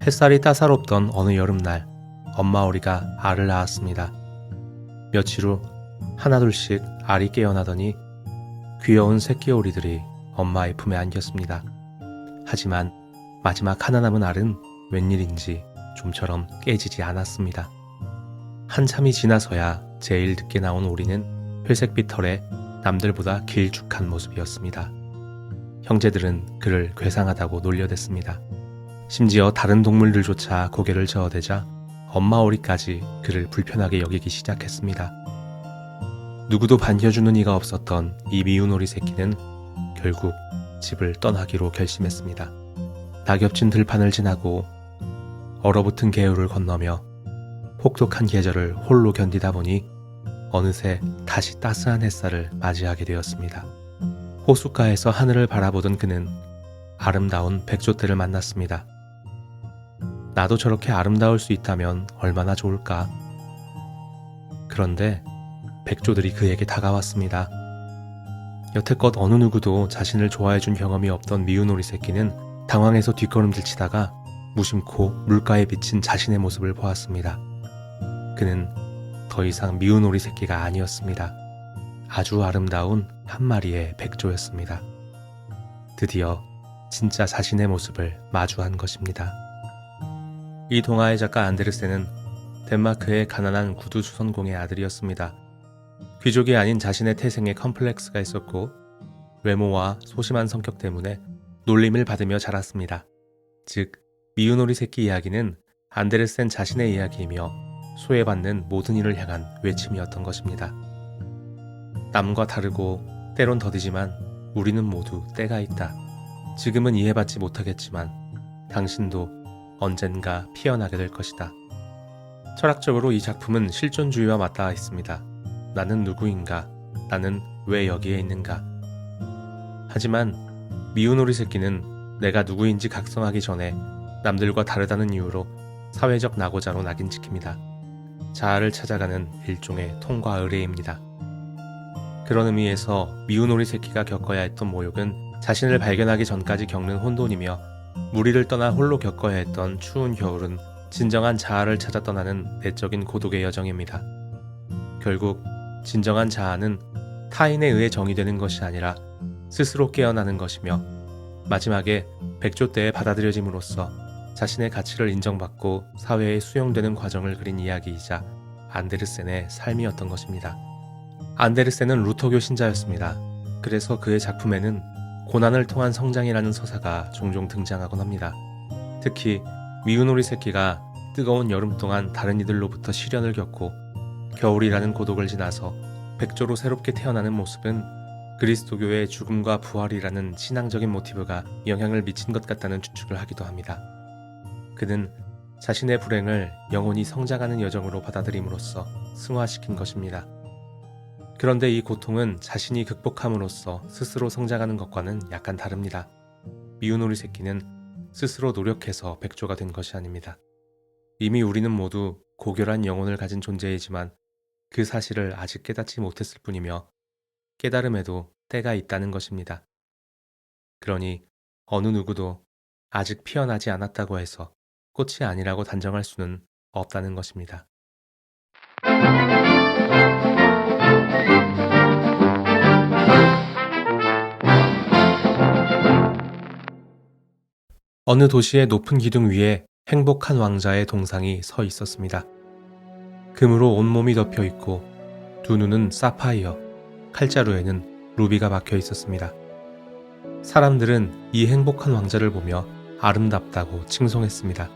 햇살이 따사롭던 어느 여름날 엄마 오리가 알을 낳았습니다. 며칠 후 하나둘씩 알이 깨어나더니 귀여운 새끼 오리들이 엄마의 품에 안겼습니다. 하지만 마지막 하나 남은 알은 웬일인지 좀처럼 깨지지 않았습니다. 한참이 지나서야 제일 늦게 나온 오리는 회색빛 털에 남들보다 길쭉한 모습이었습니다. 형제들은 그를 괴상하다고 놀려댔습니다. 심지어 다른 동물들조차 고개를 저어대자 엄마 오리까지 그를 불편하게 여기기 시작했습니다. 누구도 반겨주는 이가 없었던 이 미운 오리 새끼는 결국 집을 떠나기로 결심했습니다. 낙엽진 들판을 지나고 얼어붙은 개울을 건너며 혹독한 계절을 홀로 견디다 보니 어느새 다시 따스한 햇살을 맞이하게 되었습니다. 호숫가에서 하늘을 바라보던 그는 아름다운 백조떼를 만났습니다. 나도 저렇게 아름다울 수 있다면 얼마나 좋을까? 그런데 백조들이 그에게 다가왔습니다. 여태껏 어느 누구도 자신을 좋아해준 경험이 없던 미운 오리 새끼는 당황해서 뒷걸음질 치다가 무심코 물가에 비친 자신의 모습을 보았습니다. 그는 더 이상 미운 오리 새끼가 아니었습니다. 아주 아름다운 한 마리의 백조였습니다. 드디어 진짜 자신의 모습을 마주한 것입니다. 이 동화의 작가 안데르센은 덴마크의 가난한 구두 수선공의 아들이었습니다. 귀족이 아닌 자신의 태생에 컴플렉스가 있었고 외모와 소심한 성격 때문에 놀림을 받으며 자랐습니다. 즉, 미운 오리 새끼 이야기는 안데르센 자신의 이야기이며 소외받는 모든 이를 향한 외침이었던 것입니다. 남과 다르고 때론 더디지만 우리는 모두 때가 있다. 지금은 이해받지 못하겠지만 당신도 언젠가 피어나게 될 것이다. 철학적으로 이 작품은 실존주의와 맞닿아 있습니다. 나는 누구인가? 나는 왜 여기에 있는가? 하지만 미운 오리 새끼는 내가 누구인지 각성하기 전에 남들과 다르다는 이유로 사회적 낙오자로 낙인 찍힙니다. 자아를 찾아가는 일종의 통과 의례입니다. 그런 의미에서 미운 오리 새끼가 겪어야 했던 모욕은 자신을 발견하기 전까지 겪는 혼돈이며 무리를 떠나 홀로 겪어야 했던 추운 겨울은 진정한 자아를 찾아 떠나는 내적인 고독의 여정입니다. 결국 진정한 자아는 타인에 의해 정의되는 것이 아니라 스스로 깨어나는 것이며 마지막에 백조떼에 받아들여짐으로써 자신의 가치를 인정받고 사회에 수용되는 과정을 그린 이야기이자 안데르센의 삶이었던 것입니다. 안데르센은 루터교 신자였습니다. 그래서 그의 작품에는 고난을 통한 성장이라는 서사가 종종 등장하곤 합니다. 특히 미운 오리 새끼가 뜨거운 여름 동안 다른 이들로부터 시련을 겪고 겨울이라는 고독을 지나서 백조로 새롭게 태어나는 모습은 그리스도교의 죽음과 부활이라는 신앙적인 모티브가 영향을 미친 것 같다는 추측을 하기도 합니다. 그는 자신의 불행을 영혼이 성장하는 여정으로 받아들임으로써 승화시킨 것입니다. 그런데 이 고통은 자신이 극복함으로써 스스로 성장하는 것과는 약간 다릅니다. 미운 오리 새끼는 스스로 노력해서 백조가 된 것이 아닙니다. 이미 우리는 모두 고결한 영혼을 가진 존재이지만 그 사실을 아직 깨닫지 못했을 뿐이며 깨달음에도 때가 있다는 것입니다. 그러니 어느 누구도 아직 피어나지 않았다고 해서 꽃이 아니라고 단정할 수는 없다는 것입니다. 어느 도시의 높은 기둥 위에 행복한 왕자의 동상이 서 있었습니다. 금으로 온몸이 덮여 있고 두 눈은 사파이어, 칼자루에는 루비가 박혀 있었습니다. 사람들은 이 행복한 왕자를 보며 아름답다고 칭송했습니다.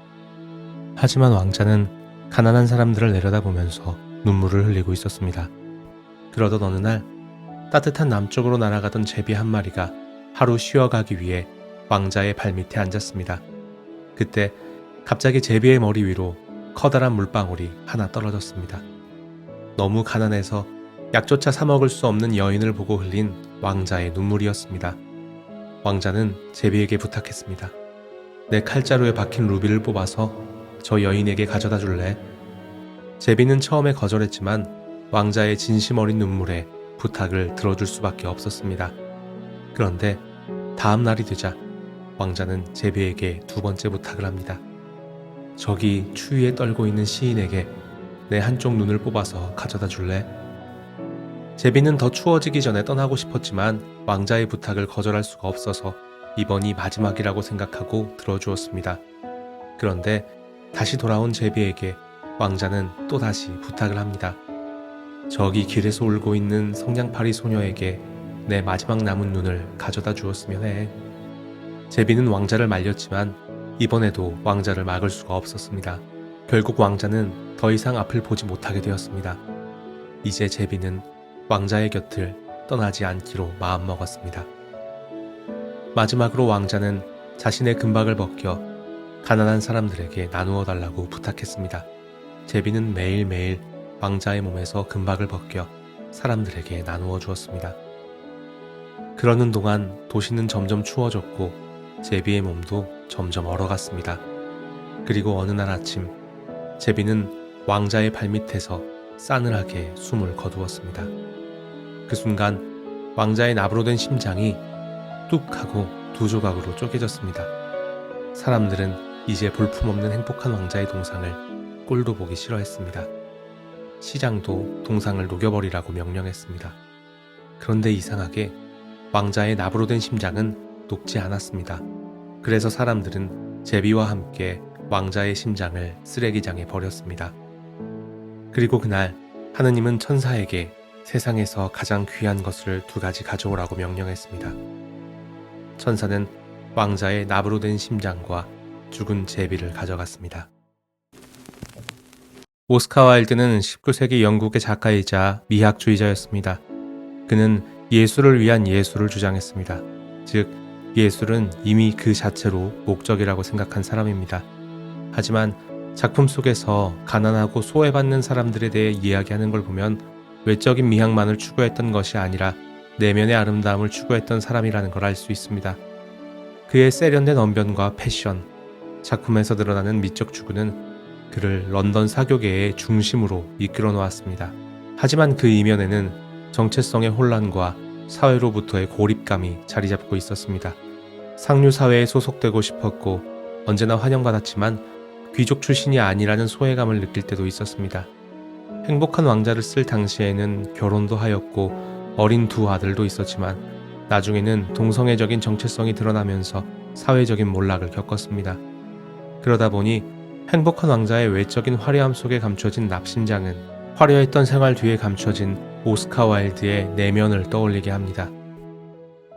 하지만 왕자는 가난한 사람들을 내려다보면서 눈물을 흘리고 있었습니다. 그러던 어느 날 따뜻한 남쪽으로 날아가던 제비 한 마리가 하루 쉬어가기 위해 왕자의 발밑에 앉았습니다. 그때 갑자기 제비의 머리 위로 커다란 물방울이 하나 떨어졌습니다. 너무 가난해서 약조차 사 먹을 수 없는 여인을 보고 흘린 왕자의 눈물이었습니다. 왕자는 제비에게 부탁했습니다. 내 칼자루에 박힌 루비를 뽑아서 저 여인에게 가져다 줄래? 제비는 처음에 거절했지만 왕자의 진심 어린 눈물에 부탁을 들어줄 수밖에 없었습니다. 그런데 다음 날이 되자 왕자는 제비에게 두 번째 부탁을 합니다. 저기 추위에 떨고 있는 시인에게 내 한쪽 눈을 뽑아서 가져다 줄래? 제비는 더 추워지기 전에 떠나고 싶었지만 왕자의 부탁을 거절할 수가 없어서 이번이 마지막이라고 생각하고 들어주었습니다. 그런데 다시 돌아온 제비에게 왕자는 또다시 부탁을 합니다. 저기 길에서 울고 있는 성냥팔이 소녀에게 내 마지막 남은 눈을 가져다 주었으면 해. 제비는 왕자를 말렸지만 이번에도 왕자를 막을 수가 없었습니다. 결국 왕자는 더 이상 앞을 보지 못하게 되었습니다. 이제 제비는 왕자의 곁을 떠나지 않기로 마음먹었습니다. 마지막으로 왕자는 자신의 금박을 벗겨 가난한 사람들에게 나누어 달라고 부탁했습니다. 제비는 매일매일 왕자의 몸에서 금박을 벗겨 사람들에게 나누어 주었습니다. 그러는 동안 도시는 점점 추워졌고 제비의 몸도 점점 얼어갔습니다. 그리고 어느 날 아침 제비는 왕자의 발밑에서 싸늘하게 숨을 거두었습니다. 그 순간 왕자의 나부로 된 심장이 뚝 하고 두 조각으로 쪼개졌습니다. 사람들은 이제 볼품없는 행복한 왕자의 동상을 꼴도 보기 싫어했습니다. 시장도 동상을 녹여버리라고 명령했습니다. 그런데 이상하게 왕자의 나부로 된 심장은 녹지 않았습니다. 그래서 사람들은 제비와 함께 왕자의 심장을 쓰레기장에 버렸습니다. 그리고 그날 하느님은 천사에게 세상에서 가장 귀한 것을 2가지 가져오라고 명령했습니다. 천사는 왕자의 나부로 된 심장과 죽은 제비를 가져갔습니다. 오스카 와일드는 19세기 영국의 작가이자 미학주의자였습니다. 그는 예술을 위한 예술을 주장했습니다. 즉, 예술은 이미 그 자체로 목적이라고 생각한 사람입니다. 하지만 작품 속에서 가난하고 소외받는 사람들에 대해 이야기하는 걸 보면 외적인 미학만을 추구했던 것이 아니라 내면의 아름다움을 추구했던 사람이라는 걸 알 수 있습니다. 그의 세련된 언변과 패션, 작품에서 드러나는 미적 추구는 그를 런던 사교계의 중심으로 이끌어 놓았습니다. 하지만 그 이면에는 정체성의 혼란과 사회로부터의 고립감이 자리 잡고 있었습니다. 상류 사회에 소속되고 싶었고 언제나 환영받았지만 귀족 출신이 아니라는 소외감을 느낄 때도 있었습니다. 행복한 왕자를 쓸 당시에는 결혼도 하였고 어린 2 아들도 있었지만 나중에는 동성애적인 정체성이 드러나면서 사회적인 몰락을 겪었습니다. 그러다 보니 행복한 왕자의 외적인 화려함 속에 감춰진 납심장은 화려했던 생활 뒤에 감춰진 오스카 와일드의 내면을 떠올리게 합니다.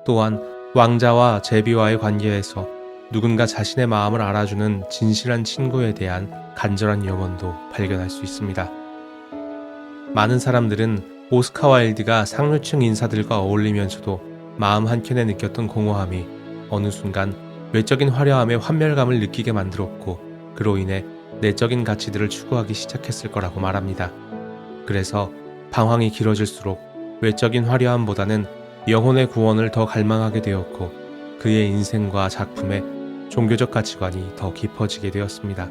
또한 왕자와 제비와의 관계에서 누군가 자신의 마음을 알아주는 진실한 친구에 대한 간절한 영혼도 발견할 수 있습니다. 많은 사람들은 오스카 와일드가 상류층 인사들과 어울리면서도 마음 한켠에 느꼈던 공허함이 어느 순간 외적인 화려함에 환멸감을 느끼게 만들었고 그로 인해 내적인 가치들을 추구하기 시작했을 거라고 말합니다. 그래서 방황이 길어질수록 외적인 화려함보다는 영혼의 구원을 더 갈망하게 되었고 그의 인생과 작품에 종교적 가치관이 더 깊어지게 되었습니다.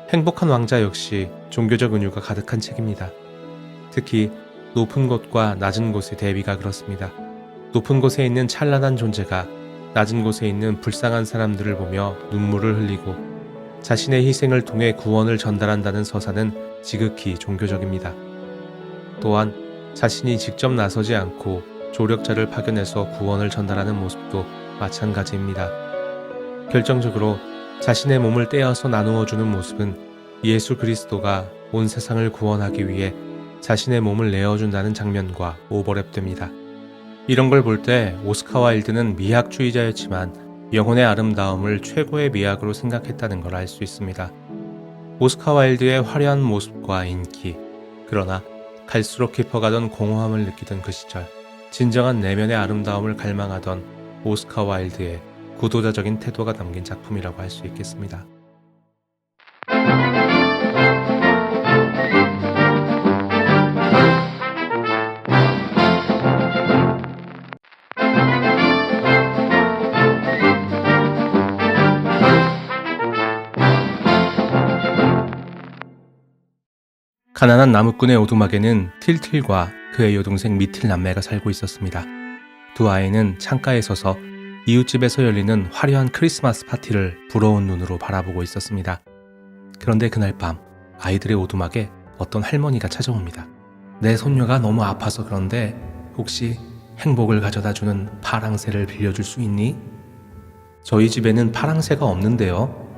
행복한 왕자 역시 종교적 은유가 가득한 책입니다. 특히 높은 곳과 낮은 곳의 대비가 그렇습니다. 높은 곳에 있는 찬란한 존재가 낮은 곳에 있는 불쌍한 사람들을 보며 눈물을 흘리고 자신의 희생을 통해 구원을 전달한다는 서사는 지극히 종교적입니다. 또한 자신이 직접 나서지 않고 조력자를 파견해서 구원을 전달하는 모습도 마찬가지입니다. 결정적으로 자신의 몸을 떼어서 나누어주는 모습은 예수 그리스도가 온 세상을 구원하기 위해 자신의 몸을 내어준다는 장면과 오버랩됩니다. 이런 걸 볼 때 오스카 와일드는 미학주의자였지만 영혼의 아름다움을 최고의 미학으로 생각했다는 걸 알 수 있습니다. 오스카 와일드의 화려한 모습과 인기, 그러나 갈수록 깊어가던 공허함을 느끼던 그 시절, 진정한 내면의 아름다움을 갈망하던 오스카 와일드의 구도자적인 태도가 담긴 작품이라고 할 수 있겠습니다. 가난한 나무꾼의 오두막에는 틸틸과 그의 여동생 미틸 남매가 살고 있었습니다. 2 아이는 창가에 서서 이웃집에서 열리는 화려한 크리스마스 파티를 부러운 눈으로 바라보고 있었습니다. 그런데 그날 밤 아이들의 오두막에 어떤 할머니가 찾아옵니다. 내 손녀가 너무 아파서 그런데 혹시 행복을 가져다주는 파랑새를 빌려줄 수 있니? 저희 집에는 파랑새가 없는데요.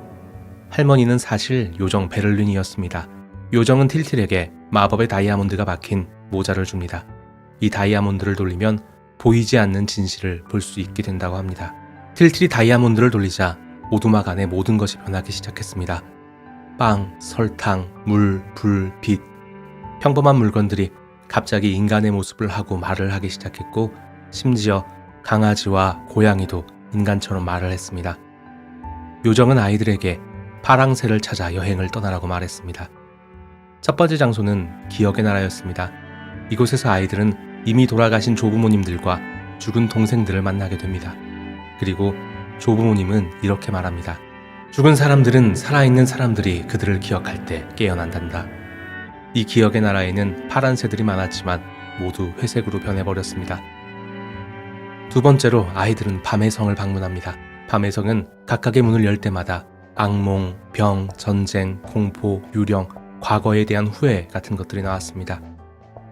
할머니는 사실 요정 베를린이었습니다. 요정은 틸틸에게 마법의 다이아몬드가 박힌 모자를 줍니다. 이 다이아몬드를 돌리면 보이지 않는 진실을 볼 수 있게 된다고 합니다. 틸틸이 다이아몬드를 돌리자 오두막 안의 모든 것이 변하기 시작했습니다. 빵, 설탕, 물, 불, 빛. 평범한 물건들이 갑자기 인간의 모습을 하고 말을 하기 시작했고 심지어 강아지와 고양이도 인간처럼 말을 했습니다. 요정은 아이들에게 파랑새를 찾아 여행을 떠나라고 말했습니다. 첫 번째 장소는 기억의 나라였습니다. 이곳에서 아이들은 이미 돌아가신 조부모님들과 죽은 동생들을 만나게 됩니다. 그리고 조부모님은 이렇게 말합니다. 죽은 사람들은 살아있는 사람들이 그들을 기억할 때 깨어난단다. 이 기억의 나라에는 파란 새들이 많았지만 모두 회색으로 변해버렸습니다. 두 번째로 아이들은 밤의 성을 방문합니다. 밤의 성은 각각의 문을 열 때마다 악몽, 병, 전쟁, 공포, 유령, 과거에 대한 후회 같은 것들이 나왔습니다.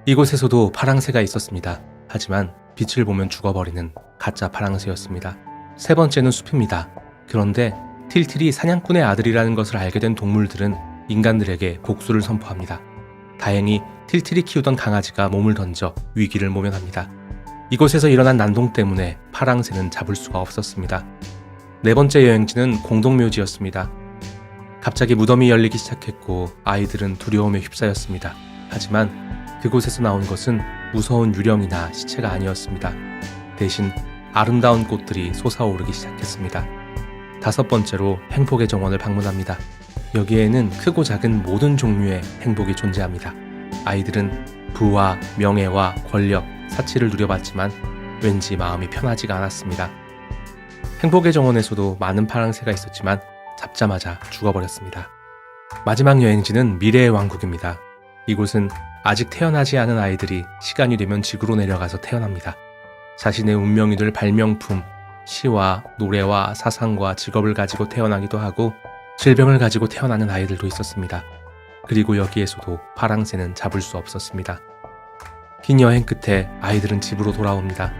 이곳에서도 파랑새가 있었습니다. 하지만 빛을 보면 죽어버리는 가짜 파랑새였습니다. 세 번째는 숲입니다. 그런데 틸틸이 사냥꾼의 아들이라는 것을 알게 된 동물들은 인간들에게 복수를 선포합니다. 다행히 틸틸이 키우던 강아지가 몸을 던져 위기를 모면합니다. 이곳에서 일어난 난동 때문에 파랑새는 잡을 수가 없었습니다. 네 번째 여행지는 공동묘지였습니다. 갑자기 무덤이 열리기 시작했고 아이들은 두려움에 휩싸였습니다. 하지만 그곳에서 나온 것은 무서운 유령이나 시체가 아니었습니다. 대신 아름다운 꽃들이 솟아오르기 시작했습니다. 다섯 번째로 행복의 정원을 방문합니다. 여기에는 크고 작은 모든 종류의 행복이 존재합니다. 아이들은 부와 명예와 권력, 사치를 누려봤지만 왠지 마음이 편하지가 않았습니다. 행복의 정원에서도 많은 파랑새가 있었지만 잡자마자 죽어버렸습니다. 마지막 여행지는 미래의 왕국입니다. 이곳은 아직 태어나지 않은 아이들이 시간이 되면 지구로 내려가서 태어납니다. 자신의 운명이 될 발명품, 시와 노래와 사상과 직업을 가지고 태어나기도 하고 질병을 가지고 태어나는 아이들도 있었습니다. 그리고 여기에서도 파랑새는 잡을 수 없었습니다. 긴 여행 끝에 아이들은 집으로 돌아옵니다.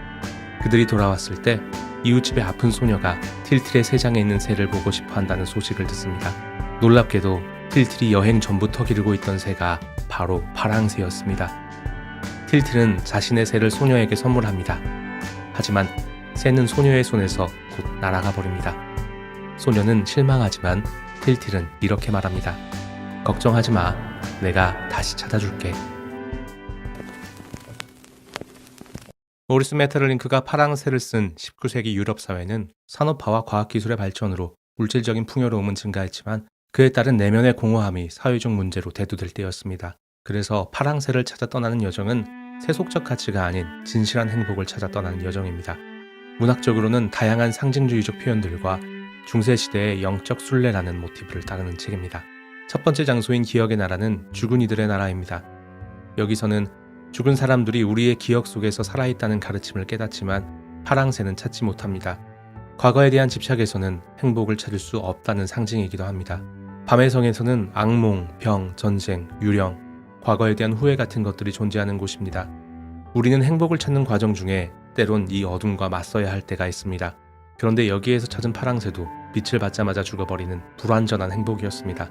그들이 돌아왔을 때 이웃집의 아픈 소녀가 틸틸의 새장에 있는 새를 보고 싶어 한다는 소식을 듣습니다. 놀랍게도 틸틸이 여행 전부터 기르고 있던 새가 바로 파랑새였습니다. 틸틸은 자신의 새를 소녀에게 선물합니다. 하지만 새는 소녀의 손에서 곧 날아가 버립니다. 소녀는 실망하지만 틸틸은 이렇게 말합니다. 걱정하지 마. 내가 다시 찾아줄게. 모리스 메테를링크가 파랑새를 쓴 19세기 유럽 사회는 산업화와 과학기술의 발전으로 물질적인 풍요로움은 증가했지만 그에 따른 내면의 공허함이 사회적 문제로 대두될 때였습니다. 그래서 파랑새를 찾아 떠나는 여정은 세속적 가치가 아닌 진실한 행복을 찾아 떠나는 여정입니다. 문학적으로는 다양한 상징주의적 표현들과 중세시대의 영적 순례라는 모티브를 따르는 책입니다. 첫 번째 장소인 기억의 나라는 죽은 이들의 나라입니다. 여기서는 죽은 사람들이 우리의 기억 속에서 살아있다는 가르침을 깨닫지만 파랑새는 찾지 못합니다. 과거에 대한 집착에서는 행복을 찾을 수 없다는 상징이기도 합니다. 밤의 성에서는 악몽, 병, 전쟁, 유령, 과거에 대한 후회 같은 것들이 존재하는 곳입니다. 우리는 행복을 찾는 과정 중에 때론 이 어둠과 맞서야 할 때가 있습니다. 그런데 여기에서 찾은 파랑새도 빛을 받자마자 죽어버리는 불완전한 행복이었습니다.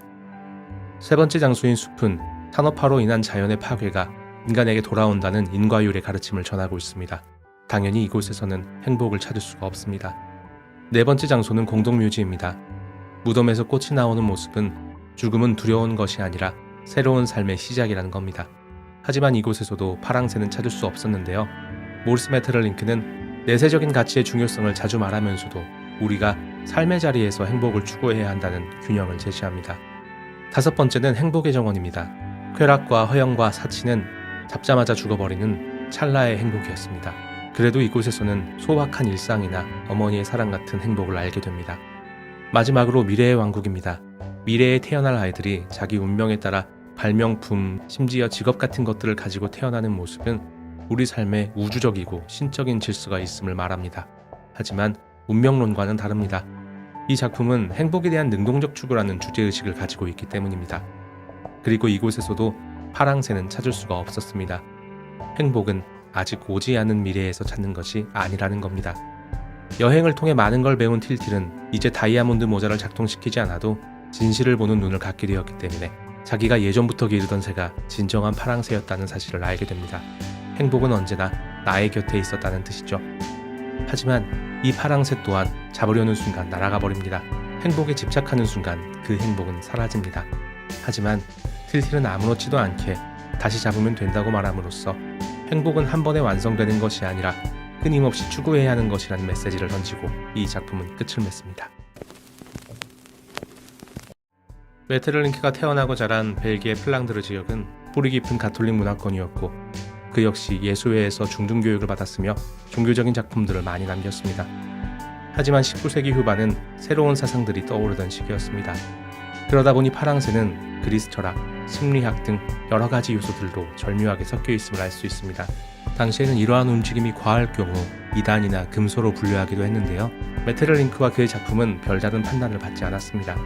세 번째 장소인 숲은 산업화로 인한 자연의 파괴가 인간에게 돌아온다는 인과율의 가르침을 전하고 있습니다. 당연히 이곳에서는 행복을 찾을 수가 없습니다. 네 번째 장소는 공동묘지입니다. 무덤에서 꽃이 나오는 모습은 죽음은 두려운 것이 아니라 새로운 삶의 시작이라는 겁니다. 하지만 이곳에서도 파랑새는 찾을 수 없었는데요. 모리스 메테를링크는 내세적인 가치의 중요성을 자주 말하면서도 우리가 삶의 자리에서 행복을 추구해야 한다는 균형을 제시합니다. 다섯 번째는 행복의 정원입니다. 쾌락과 허영과 사치는 잡자마자 죽어버리는 찰나의 행복이었습니다. 그래도 이곳에서는 소박한 일상이나 어머니의 사랑 같은 행복을 알게 됩니다. 마지막으로 미래의 왕국입니다. 미래에 태어날 아이들이 자기 운명에 따라 발명품, 심지어 직업 같은 것들을 가지고 태어나는 모습은 우리 삶에 우주적이고 신적인 질서가 있음을 말합니다. 하지만 운명론과는 다릅니다. 이 작품은 행복에 대한 능동적 추구라는 주제의식을 가지고 있기 때문입니다. 그리고 이곳에서도 파랑새는 찾을 수가 없었습니다. 행복은 아직 오지 않은 미래에서 찾는 것이 아니라는 겁니다. 여행을 통해 많은 걸 배운 틸틸은 이제 다이아몬드 모자를 작동시키지 않아도 진실을 보는 눈을 갖게 되었기 때문에 자기가 예전부터 기르던 새가 진정한 파랑새였다는 사실을 알게 됩니다. 행복은 언제나 나의 곁에 있었다는 뜻이죠. 하지만 이 파랑새 또한 잡으려는 순간 날아가 버립니다. 행복에 집착하는 순간 그 행복은 사라집니다. 하지만 틸틸은 아무렇지도 않게 다시 잡으면 된다고 말함으로써 행복은 한 번에 완성되는 것이 아니라 끊임없이 추구해야 하는 것이라는 메시지를 던지고 이 작품은 끝을 맺습니다. 메테르링크가 태어나고 자란 벨기에 플랑드르 지역은 뿌리 깊은 가톨릭 문화권이었고 그 역시 예수회에서 중등교육을 받았으며 종교적인 작품들을 많이 남겼습니다. 하지만 19세기 후반은 새로운 사상들이 떠오르던 시기였습니다. 그러다 보니 파랑새는 그리스 철학, 심리학 등 여러 가지 요소들도 절묘하게 섞여 있음을 알 수 있습니다. 당시에는 이러한 움직임이 과할 경우 이단이나 금소로 분류하기도 했는데요. 메테르링크와 그의 작품은 별다른 판단을 받지 않았습니다.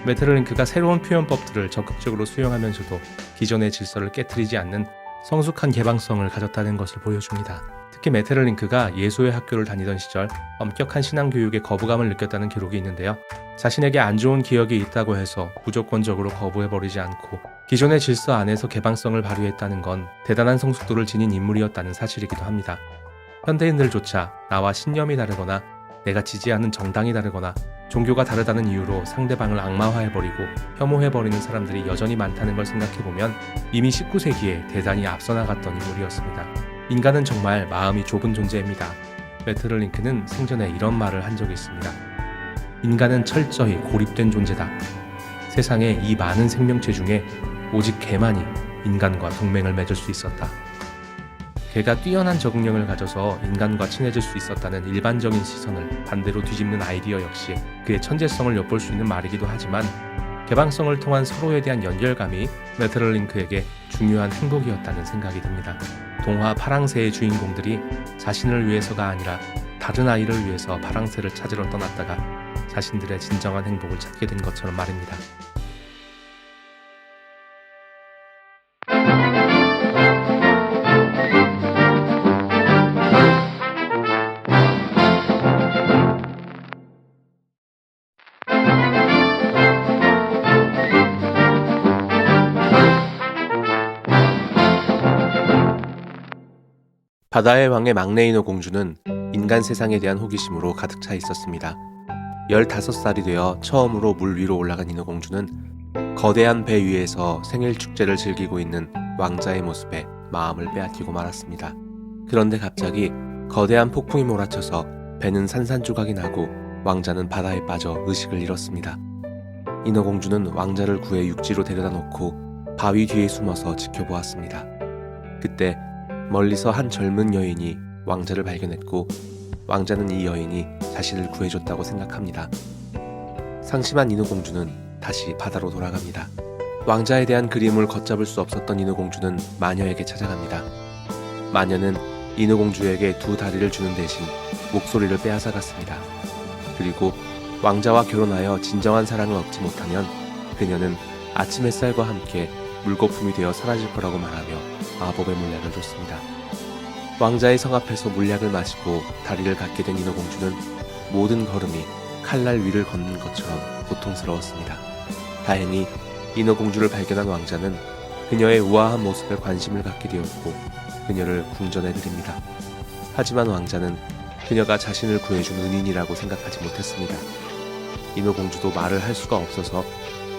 메테르링크가 새로운 표현법들을 적극적으로 수용하면서도 기존의 질서를 깨트리지 않는 성숙한 개방성을 가졌다는 것을 보여줍니다. 특히 메테르링크가 예수회 학교를 다니던 시절 엄격한 신앙교육에 거부감을 느꼈다는 기록이 있는데요. 자신에게 안 좋은 기억이 있다고 해서 무조건적으로 거부해버리지 않고 기존의 질서 안에서 개방성을 발휘했다는 건 대단한 성숙도를 지닌 인물이었다는 사실이기도 합니다. 현대인들조차 나와 신념이 다르거나 내가 지지하는 정당이 다르거나 종교가 다르다는 이유로 상대방을 악마화해버리고 혐오해버리는 사람들이 여전히 많다는 걸 생각해보면 이미 19세기에 대단히 앞서 나갔던 인물이었습니다. 인간은 정말 마음이 좁은 존재입니다. 메테르링크는 생전에 이런 말을 한 적이 있습니다. 인간은 철저히 고립된 존재다. 세상에 이 많은 생명체 중에 오직 개만이 인간과 동맹을 맺을 수 있었다. 개가 뛰어난 적응력을 가져서 인간과 친해질 수 있었다는 일반적인 시선을 반대로 뒤집는 아이디어 역시 그의 천재성을 엿볼 수 있는 말이기도 하지만 개방성을 통한 서로에 대한 연결감이 메테르링크에게 중요한 행복이었다는 생각이 듭니다. 동화 파랑새의 주인공들이 자신을 위해서가 아니라 다른 아이를 위해서 파랑새를 찾으러 떠났다가 자신들의 진정한 행복을 찾게 된 것처럼 말입니다. 바다의 왕의 막내 인어 공주는 인간 세상에 대한 호기심으로 가득 차 있었습니다. 15살이 되어 처음으로 물 위로 올라간 인어 공주는 거대한 배 위에서 생일 축제를 즐기고 있는 왕자의 모습에 마음을 빼앗기고 말았습니다. 그런데 갑자기 거대한 폭풍이 몰아쳐서 배는 산산조각이 나고 왕자는 바다에 빠져 의식을 잃었습니다. 인어 공주는 왕자를 구해 육지로 데려다 놓고 바위 뒤에 숨어서 지켜보았습니다. 그때 멀리서 한 젊은 여인이 왕자를 발견했고 왕자는 이 여인이 자신을 구해줬다고 생각합니다. 상심한 인어 공주는 다시 바다로 돌아갑니다. 왕자에 대한 그리움을 걷잡을 수 없었던 인어 공주는 마녀에게 찾아갑니다. 마녀는 인어 공주에게 2 다리를 주는 대신 목소리를 빼앗아갔습니다. 그리고 왕자와 결혼하여 진정한 사랑을 얻지 못하면 그녀는 아침 햇살과 함께 물거품이 되어 사라질 거라고 말하며 마법의 물약을 줬습니다. 왕자의 성 앞에서 물약을 마시고 다리를 갖게 된 인어 공주는 모든 걸음이 칼날 위를 걷는 것처럼 고통스러웠습니다. 다행히 인어 공주를 발견한 왕자는 그녀의 우아한 모습에 관심을 갖게 되었고 그녀를 궁전해 드립니다. 하지만 왕자는 그녀가 자신을 구해준 은인이라고 생각하지 못했습니다. 인어 공주도 말을 할 수가 없어서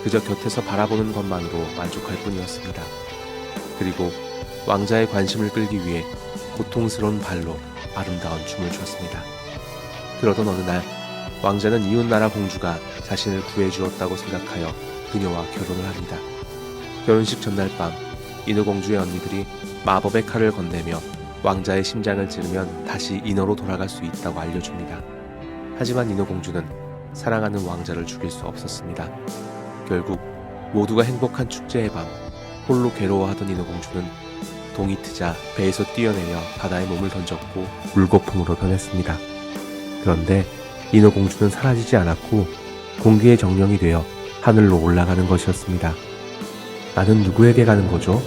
그저 곁에서 바라보는 것만으로 만족할 뿐이었습니다. 그리고 왕자의 관심을 끌기 위해 고통스러운 발로 아름다운 춤을 췄습니다. 그러던 어느 날 왕자는 이웃나라 공주가 자신을 구해주었다고 생각하여 그녀와 결혼을 합니다. 결혼식 전날 밤 인어 공주의 언니들이 마법의 칼을 건네며 왕자의 심장을 찌르면 다시 인어로 돌아갈 수 있다고 알려줍니다. 하지만 인어 공주는 사랑하는 왕자를 죽일 수 없었습니다. 결국 모두가 행복한 축제의 밤 홀로 괴로워하던 인어 공주는 동이 트자 배에서 뛰어내려 바다에 몸을 던졌고 물거품으로 변했습니다. 그런데 인어 공주는 사라지지 않았고 공기의 정령이 되어 하늘로 올라가는 것이었습니다. 나는 누구에게 가는 거죠?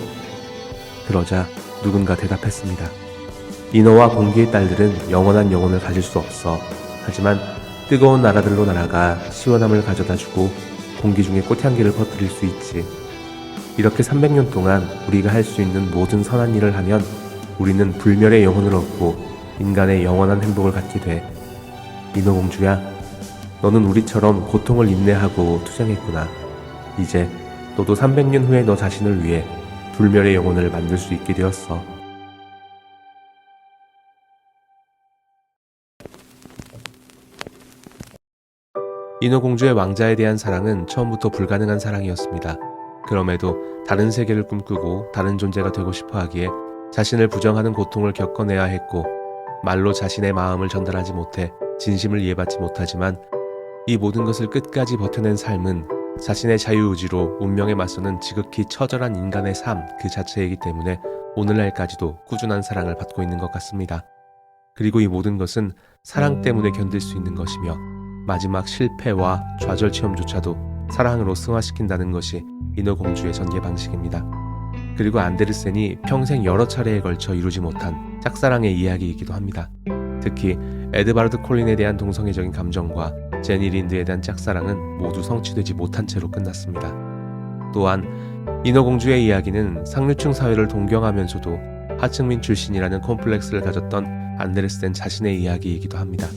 그러자 누군가 대답했습니다. 인어와 공기의 딸들은 영원한 영혼을 가질 수 없어. 하지만 뜨거운 나라들로 날아가 시원함을 가져다주고 공기 중에 꽃향기를 퍼뜨릴 수 있지. 이렇게 300년 동안 우리가 할 수 있는 모든 선한 일을 하면 우리는 불멸의 영혼을 얻고 인간의 영원한 행복을 갖게 돼. 인어공주야, 너는 우리처럼 고통을 인내하고 투쟁했구나. 이제 너도 300년 후에 너 자신을 위해 불멸의 영혼을 만들 수 있게 되었어. 인어공주의 왕자에 대한 사랑은 처음부터 불가능한 사랑이었습니다. 그럼에도 다른 세계를 꿈꾸고 다른 존재가 되고 싶어 하기에 자신을 부정하는 고통을 겪어내야 했고, 말로 자신의 마음을 전달하지 못해 진심을 이해받지 못하지만 이 모든 것을 끝까지 버텨낸 삶은 자신의 자유의지로 운명에 맞서는 지극히 처절한 인간의 삶 그 자체이기 때문에 오늘날까지도 꾸준한 사랑을 받고 있는 것 같습니다. 그리고 이 모든 것은 사랑 때문에 견딜 수 있는 것이며 마지막 실패와 좌절 체험조차도 사랑으로 승화시킨다는 것이 인어공주의 전개 방식입니다. 그리고 안데르센이 평생 여러 차례에 걸쳐 이루지 못한 짝사랑의 이야기이기도 합니다. 특히 에드바르드 콜린에 대한 동성애적인 감정과 제니 린드에 대한 짝사랑은 모두 성취되지 못한 채로 끝났습니다. 또한 인어공주의 이야기는 상류층 사회를 동경하면서도 하층민 출신이라는 콤플렉스를 가졌던 안데르센 자신의 이야기이기도 합니다.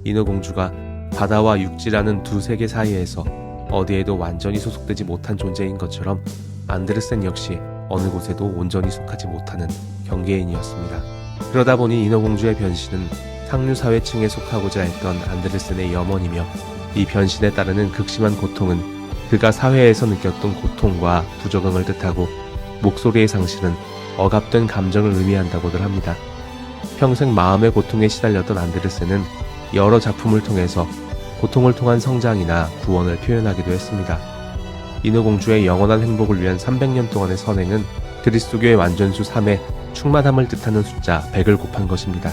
인어공주가 바다와 육지라는 두 세계 사이에서 어디에도 완전히 소속되지 못한 존재인 것처럼 안데르센 역시 어느 곳에도 온전히 속하지 못하는 경계인이었습니다. 그러다 보니 인어공주의 변신은 상류사회층에 속하고자 했던 안데르센의 염원이며, 이 변신에 따르는 극심한 고통은 그가 사회에서 느꼈던 고통과 부적응을 뜻하고, 목소리의 상실은 억압된 감정을 의미한다고들 합니다. 평생 마음의 고통에 시달렸던 안데르센은 여러 작품을 통해서 고통을 통한 성장이나 구원을 표현하기도 했습니다. 인어공주의 영원한 행복을 위한 300년 동안의 선행은 그리스도교의 완전수 3의 충만함을 뜻하는 숫자 100을 곱한 것입니다.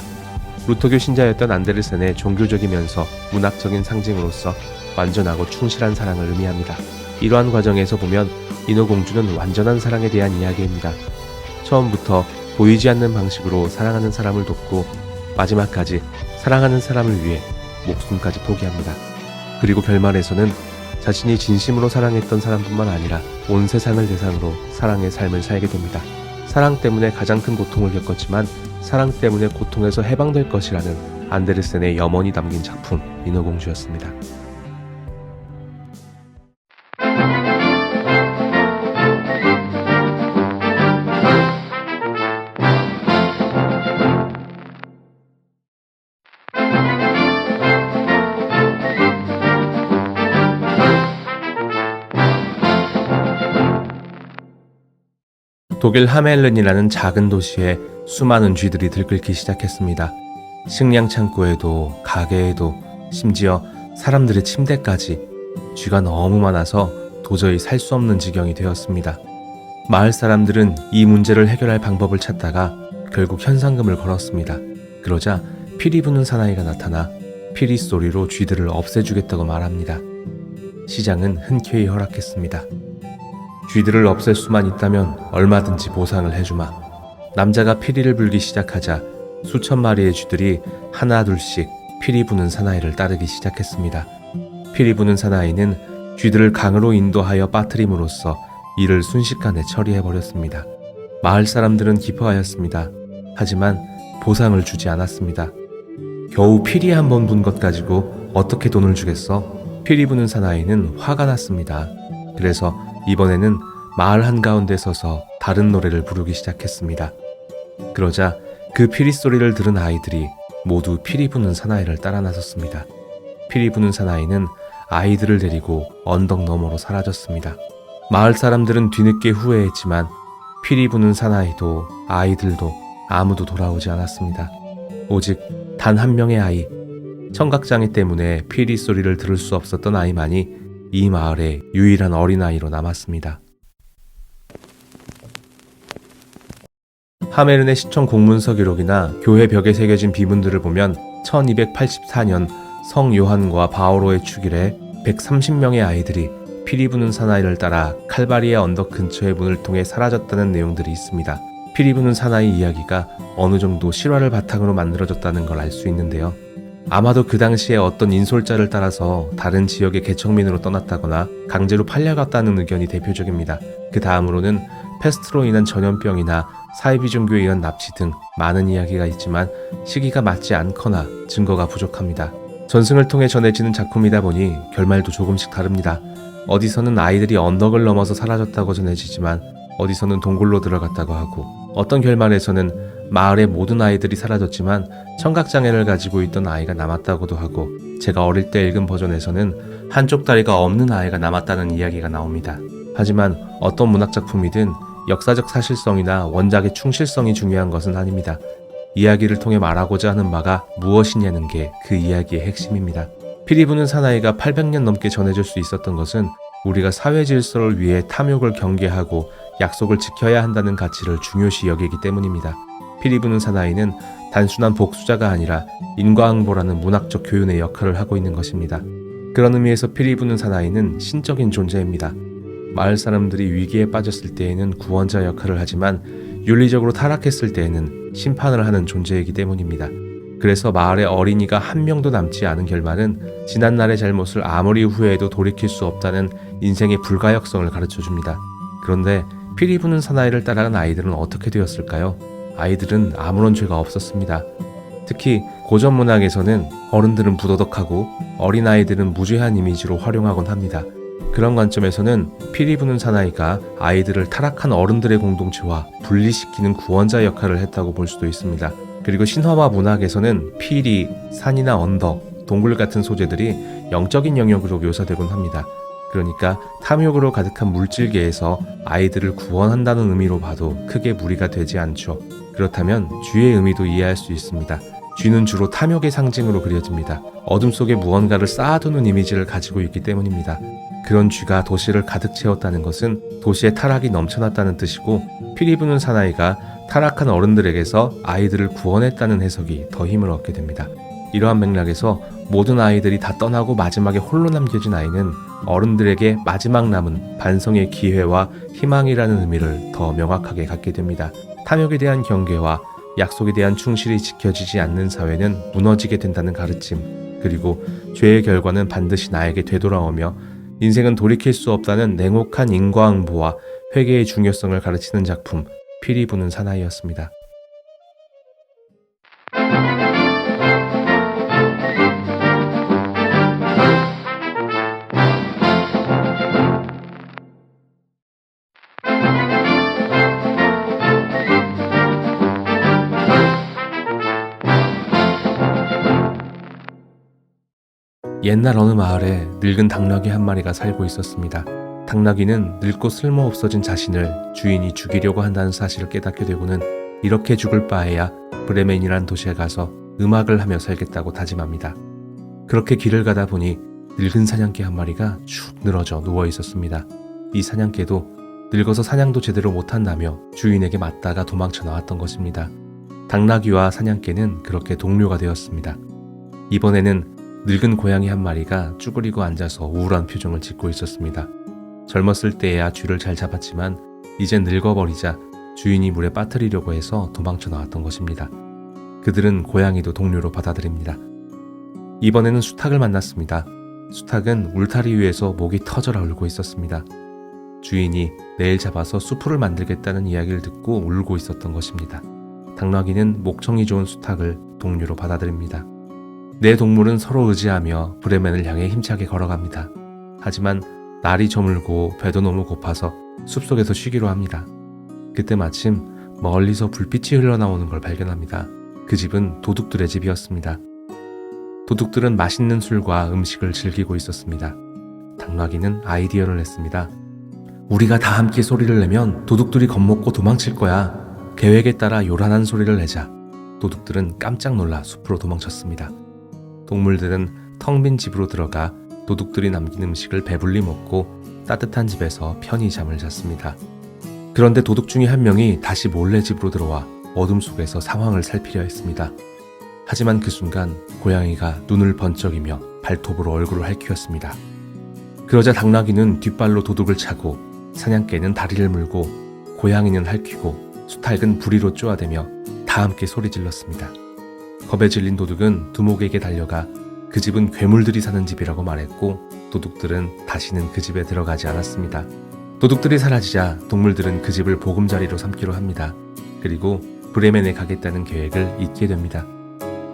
루터교 신자였던 안데르센의 종교적이면서 문학적인 상징으로서 완전하고 충실한 사랑을 의미합니다. 이러한 과정에서 보면 인어공주는 완전한 사랑에 대한 이야기입니다. 처음부터 보이지 않는 방식으로 사랑하는 사람을 돕고 마지막까지 사랑하는 사람을 위해 목숨까지 포기합니다. 그리고 결말에서는 자신이 진심으로 사랑했던 사람뿐만 아니라 온 세상을 대상으로 사랑의 삶을 살게 됩니다. 사랑 때문에 가장 큰 고통을 겪었지만 사랑 때문에 고통에서 해방될 것이라는 안데르센의 염원이 담긴 작품 인어공주였습니다. 독일 하멜른이라는 작은 도시에 수많은 쥐들이 들끓기 시작했습니다. 식량 창고에도 가게에도 심지어 사람들의 침대까지 쥐가 너무 많아서 도저히 살 수 없는 지경이 되었습니다. 마을 사람들은 이 문제를 해결할 방법을 찾다가 결국 현상금을 걸었습니다. 그러자 피리 부는 사나이가 나타나 피리 소리로 쥐들을 없애주겠다고 말합니다. 시장은 흔쾌히 허락했습니다. 쥐들을 없앨 수만 있다면 얼마든지 보상을 해주마. 남자가 피리를 불기 시작하자 수천 마리의 쥐들이 하나 둘씩 피리 부는 사나이를 따르기 시작했습니다. 피리 부는 사나이는 쥐들을 강으로 인도하여 빠뜨림으로써 이를 순식간에 처리해버렸습니다. 마을 사람들은 기뻐하였습니다. 하지만 보상을 주지 않았습니다. 겨우 피리 한 번 분 것 가지고 어떻게 돈을 주겠어? 피리 부는 사나이는 화가 났습니다. 그래서 이번에는 마을 한가운데 서서 다른 노래를 부르기 시작했습니다. 그러자 그 피리 소리를 들은 아이들이 모두 피리 부는 사나이를 따라 나섰습니다. 피리 부는 사나이는 아이들을 데리고 언덕 너머로 사라졌습니다. 마을 사람들은 뒤늦게 후회했지만 피리 부는 사나이도 아이들도 아무도 돌아오지 않았습니다. 오직 단 한 명의 아이, 청각장애 때문에 피리 소리를 들을 수 없었던 아이만이 이 마을의 유일한 어린아이로 남았습니다. 하멜른의 시청 공문서 기록이나 교회 벽에 새겨진 비문들을 보면 1284년 성 요한과 바오로의 축일에 130명의 아이들이 피리 부는 사나이를 따라 칼바리의 언덕 근처의 문을 통해 사라졌다는 내용들이 있습니다. 피리 부는 사나이 이야기가 어느 정도 실화를 바탕으로 만들어졌다는 걸 알 수 있는데요. 아마도 그 당시에 어떤 인솔자를 따라서 다른 지역의 개척민으로 떠났다거나 강제로 팔려갔다는 의견이 대표적입니다. 그 다음으로는 패스트로 인한 전염병이나 사이비종교에 의한 납치 등 많은 이야기가 있지만 시기가 맞지 않거나 증거가 부족합니다. 전승을 통해 전해지는 작품이다 보니 결말도 조금씩 다릅니다. 어디서는 아이들이 언덕을 넘어서 사라졌다고 전해지지만 어디서는 동굴로 들어갔다고 하고, 어떤 결말에서는 마을의 모든 아이들이 사라졌지만 청각장애를 가지고 있던 아이가 남았다고도 하고, 제가 어릴 때 읽은 버전에서는 한쪽 다리가 없는 아이가 남았다는 이야기가 나옵니다. 하지만 어떤 문학작품이든 역사적 사실성이나 원작의 충실성이 중요한 것은 아닙니다. 이야기를 통해 말하고자 하는 바가 무엇이냐는 게 그 이야기의 핵심입니다. 피리 부는 사나이가 800년 넘게 전해질 수 있었던 것은 우리가 사회 질서를 위해 탐욕을 경계하고 약속을 지켜야 한다는 가치를 중요시 여기기 때문입니다. 피리 부는 사나이는 단순한 복수자가 아니라 인과응보라는 문학적 교훈의 역할을 하고 있는 것입니다. 그런 의미에서 피리 부는 사나이는 신적인 존재입니다. 마을 사람들이 위기에 빠졌을 때에는 구원자 역할을 하지만 윤리적으로 타락했을 때에는 심판을 하는 존재이기 때문입니다. 그래서 마을의 어린이가 한 명도 남지 않은 결말은 지난날의 잘못을 아무리 후회해도 돌이킬 수 없다는 인생의 불가역성을 가르쳐줍니다. 그런데 피리 부는 사나이를 따라간 아이들은 어떻게 되었을까요? 아이들은 아무런 죄가 없었습니다. 특히 고전 문학에서는 어른들은 부도덕하고 어린아이들은 무죄한 이미지로 활용하곤 합니다. 그런 관점에서는 피리 부는 사나이가 아이들을 타락한 어른들의 공동체와 분리시키는 구원자 역할을 했다고 볼 수도 있습니다. 그리고 신화와 문학에서는 피리, 산이나 언덕, 동굴 같은 소재들이 영적인 영역으로 묘사되곤 합니다. 그러니까 탐욕으로 가득한 물질계에서 아이들을 구원한다는 의미로 봐도 크게 무리가 되지 않죠. 그렇다면 쥐의 의미도 이해할 수 있습니다. 쥐는 주로 탐욕의 상징으로 그려집니다. 어둠 속에 무언가를 쌓아두는 이미지를 가지고 있기 때문입니다. 그런 쥐가 도시를 가득 채웠다는 것은 도시의 타락이 넘쳐났다는 뜻이고, 피리 부는 사나이가 타락한 어른들에게서 아이들을 구원했다는 해석이 더 힘을 얻게 됩니다. 이러한 맥락에서 모든 아이들이 다 떠나고 마지막에 홀로 남겨진 아이는 어른들에게 마지막 남은 반성의 기회와 희망이라는 의미를 더 명확하게 갖게 됩니다. 탐욕에 대한 경계와 약속에 대한 충실이 지켜지지 않는 사회는 무너지게 된다는 가르침, 그리고 죄의 결과는 반드시 나에게 되돌아오며 인생은 돌이킬 수 없다는 냉혹한 인과응보와 회개의 중요성을 가르치는 작품, 피리 부는 사나이였습니다. 옛날 어느 마을에 늙은 당나귀 한 마리가 살고 있었습니다. 당나귀는 늙고 쓸모없어진 자신을 주인이 죽이려고 한다는 사실을 깨닫게 되고는 이렇게 죽을 바에야 브레멘이란 도시에 가서 음악을 하며 살겠다고 다짐합니다. 그렇게 길을 가다 보니 늙은 사냥개 한 마리가 축 늘어져 누워 있었습니다. 이 사냥개도 늙어서 사냥도 제대로 못한다며 주인에게 맞다가 도망쳐 나왔던 것입니다. 당나귀와 사냥개는 그렇게 동료가 되었습니다. 이번에는 늙은 고양이 한 마리가 쭈그리고 앉아서 우울한 표정을 짓고 있었습니다. 젊었을 때에야 쥐를 잘 잡았지만 이젠 늙어버리자 주인이 물에 빠뜨리려고 해서 도망쳐 나왔던 것입니다. 그들은 고양이도 동료로 받아들입니다. 이번에는 수탉을 만났습니다. 수탉은 울타리 위에서 목이 터져라 울고 있었습니다. 주인이 내일 잡아서 수프를 만들겠다는 이야기를 듣고 울고 있었던 것입니다. 당나귀는 목청이 좋은 수탉을 동료로 받아들입니다. 내 동물은 서로 의지하며 브레멘을 향해 힘차게 걸어갑니다. 하지만 날이 저물고 배도 너무 고파서 숲속에서 쉬기로 합니다. 그때 마침 멀리서 불빛이 흘러나오는 걸 발견합니다. 그 집은 도둑들의 집이었습니다. 도둑들은 맛있는 술과 음식을 즐기고 있었습니다. 당나귀는 아이디어를 냈습니다. 우리가 다 함께 소리를 내면 도둑들이 겁먹고 도망칠 거야. 계획에 따라 요란한 소리를 내자. 도둑들은 깜짝 놀라 숲으로 도망쳤습니다. 동물들은 텅 빈 집으로 들어가 도둑들이 남긴 음식을 배불리 먹고 따뜻한 집에서 편히 잠을 잤습니다. 그런데 도둑 중에 한 명이 다시 몰래 집으로 들어와 어둠 속에서 상황을 살피려 했습니다. 하지만 그 순간 고양이가 눈을 번쩍이며 발톱으로 얼굴을 핥히었습니다. 그러자 당나귀는 뒷발로 도둑을 차고 사냥개는 다리를 물고 고양이는 핥히고 수탉은 부리로 쪼아대며 다 함께 소리 질렀습니다. 겁에 질린 도둑은 두목에게 달려가 그 집은 괴물들이 사는 집이라고 말했고 도둑들은 다시는 그 집에 들어가지 않았습니다. 도둑들이 사라지자 동물들은 그 집을 보금자리로 삼기로 합니다. 그리고 브레멘에 가겠다는 계획을 잊게 됩니다.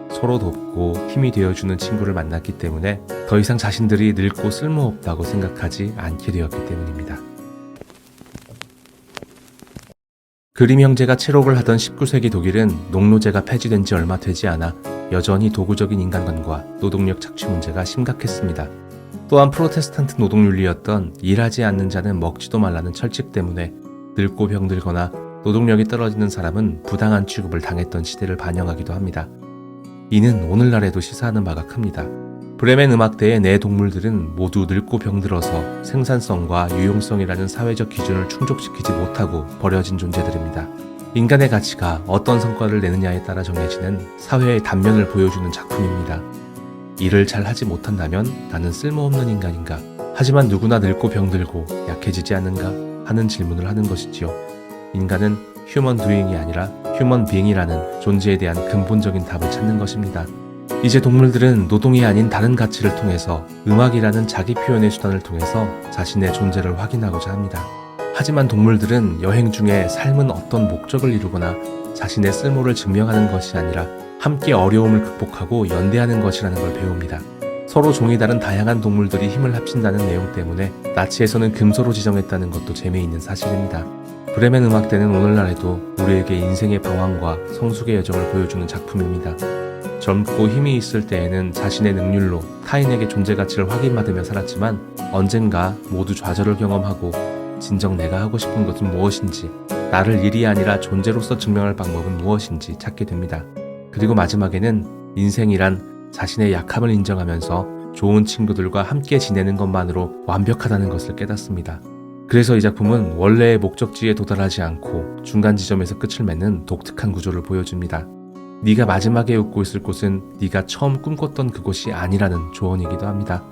서로 돕고 힘이 되어주는 친구를 만났기 때문에 더 이상 자신들이 늙고 쓸모없다고 생각하지 않게 되었기 때문입니다. 그림 형제가 채록을 하던 19세기 독일은 농노제가 폐지된 지 얼마 되지 않아 여전히 도구적인 인간관과 노동력 착취 문제가 심각했습니다. 또한 프로테스탄트 노동윤리였던 일하지 않는 자는 먹지도 말라는 철칙 때문에 늙고 병들거나 노동력이 떨어지는 사람은 부당한 취급을 당했던 시대를 반영하기도 합니다. 이는 오늘날에도 시사하는 바가 큽니다. 브레멘 음악대의 네 동물들은 모두 늙고 병들어서 생산성과 유용성이라는 사회적 기준을 충족시키지 못하고 버려진 존재들입니다. 인간의 가치가 어떤 성과를 내느냐에 따라 정해지는 사회의 단면을 보여주는 작품입니다. 일을 잘 하지 못한다면 나는 쓸모없는 인간인가? 하지만 누구나 늙고 병들고 약해지지 않는가? 하는 질문을 하는 것이지요. 인간은 휴먼 두잉이 아니라 휴먼 빙이라는 존재에 대한 근본적인 답을 찾는 것입니다. 이제 동물들은 노동이 아닌 다른 가치를 통해서 음악이라는 자기 표현의 수단을 통해서 자신의 존재를 확인하고자 합니다. 하지만 동물들은 여행 중에 삶은 어떤 목적을 이루거나 자신의 쓸모를 증명하는 것이 아니라 함께 어려움을 극복하고 연대하는 것이라는 걸 배웁니다. 서로 종이 다른 다양한 동물들이 힘을 합친다는 내용 때문에 나치에서는 금소로 지정했다는 것도 재미있는 사실입니다. 브레멘 음악대는 오늘날에도 우리에게 인생의 방황과 성숙의 여정을 보여주는 작품입니다. 젊고 힘이 있을 때에는 자신의 능률로 타인에게 존재 가치를 확인받으며 살았지만 언젠가 모두 좌절을 경험하고 진정 내가 하고 싶은 것은 무엇인지, 나를 일이 아니라 존재로서 증명할 방법은 무엇인지 찾게 됩니다. 그리고 마지막에는 인생이란 자신의 약함을 인정하면서 좋은 친구들과 함께 지내는 것만으로 완벽하다는 것을 깨닫습니다. 그래서 이 작품은 원래의 목적지에 도달하지 않고 중간 지점에서 끝을 맺는 독특한 구조를 보여줍니다. 네가 마지막에 웃고 있을 곳은 네가 처음 꿈꿨던 그곳이 아니라는 조언이기도 합니다.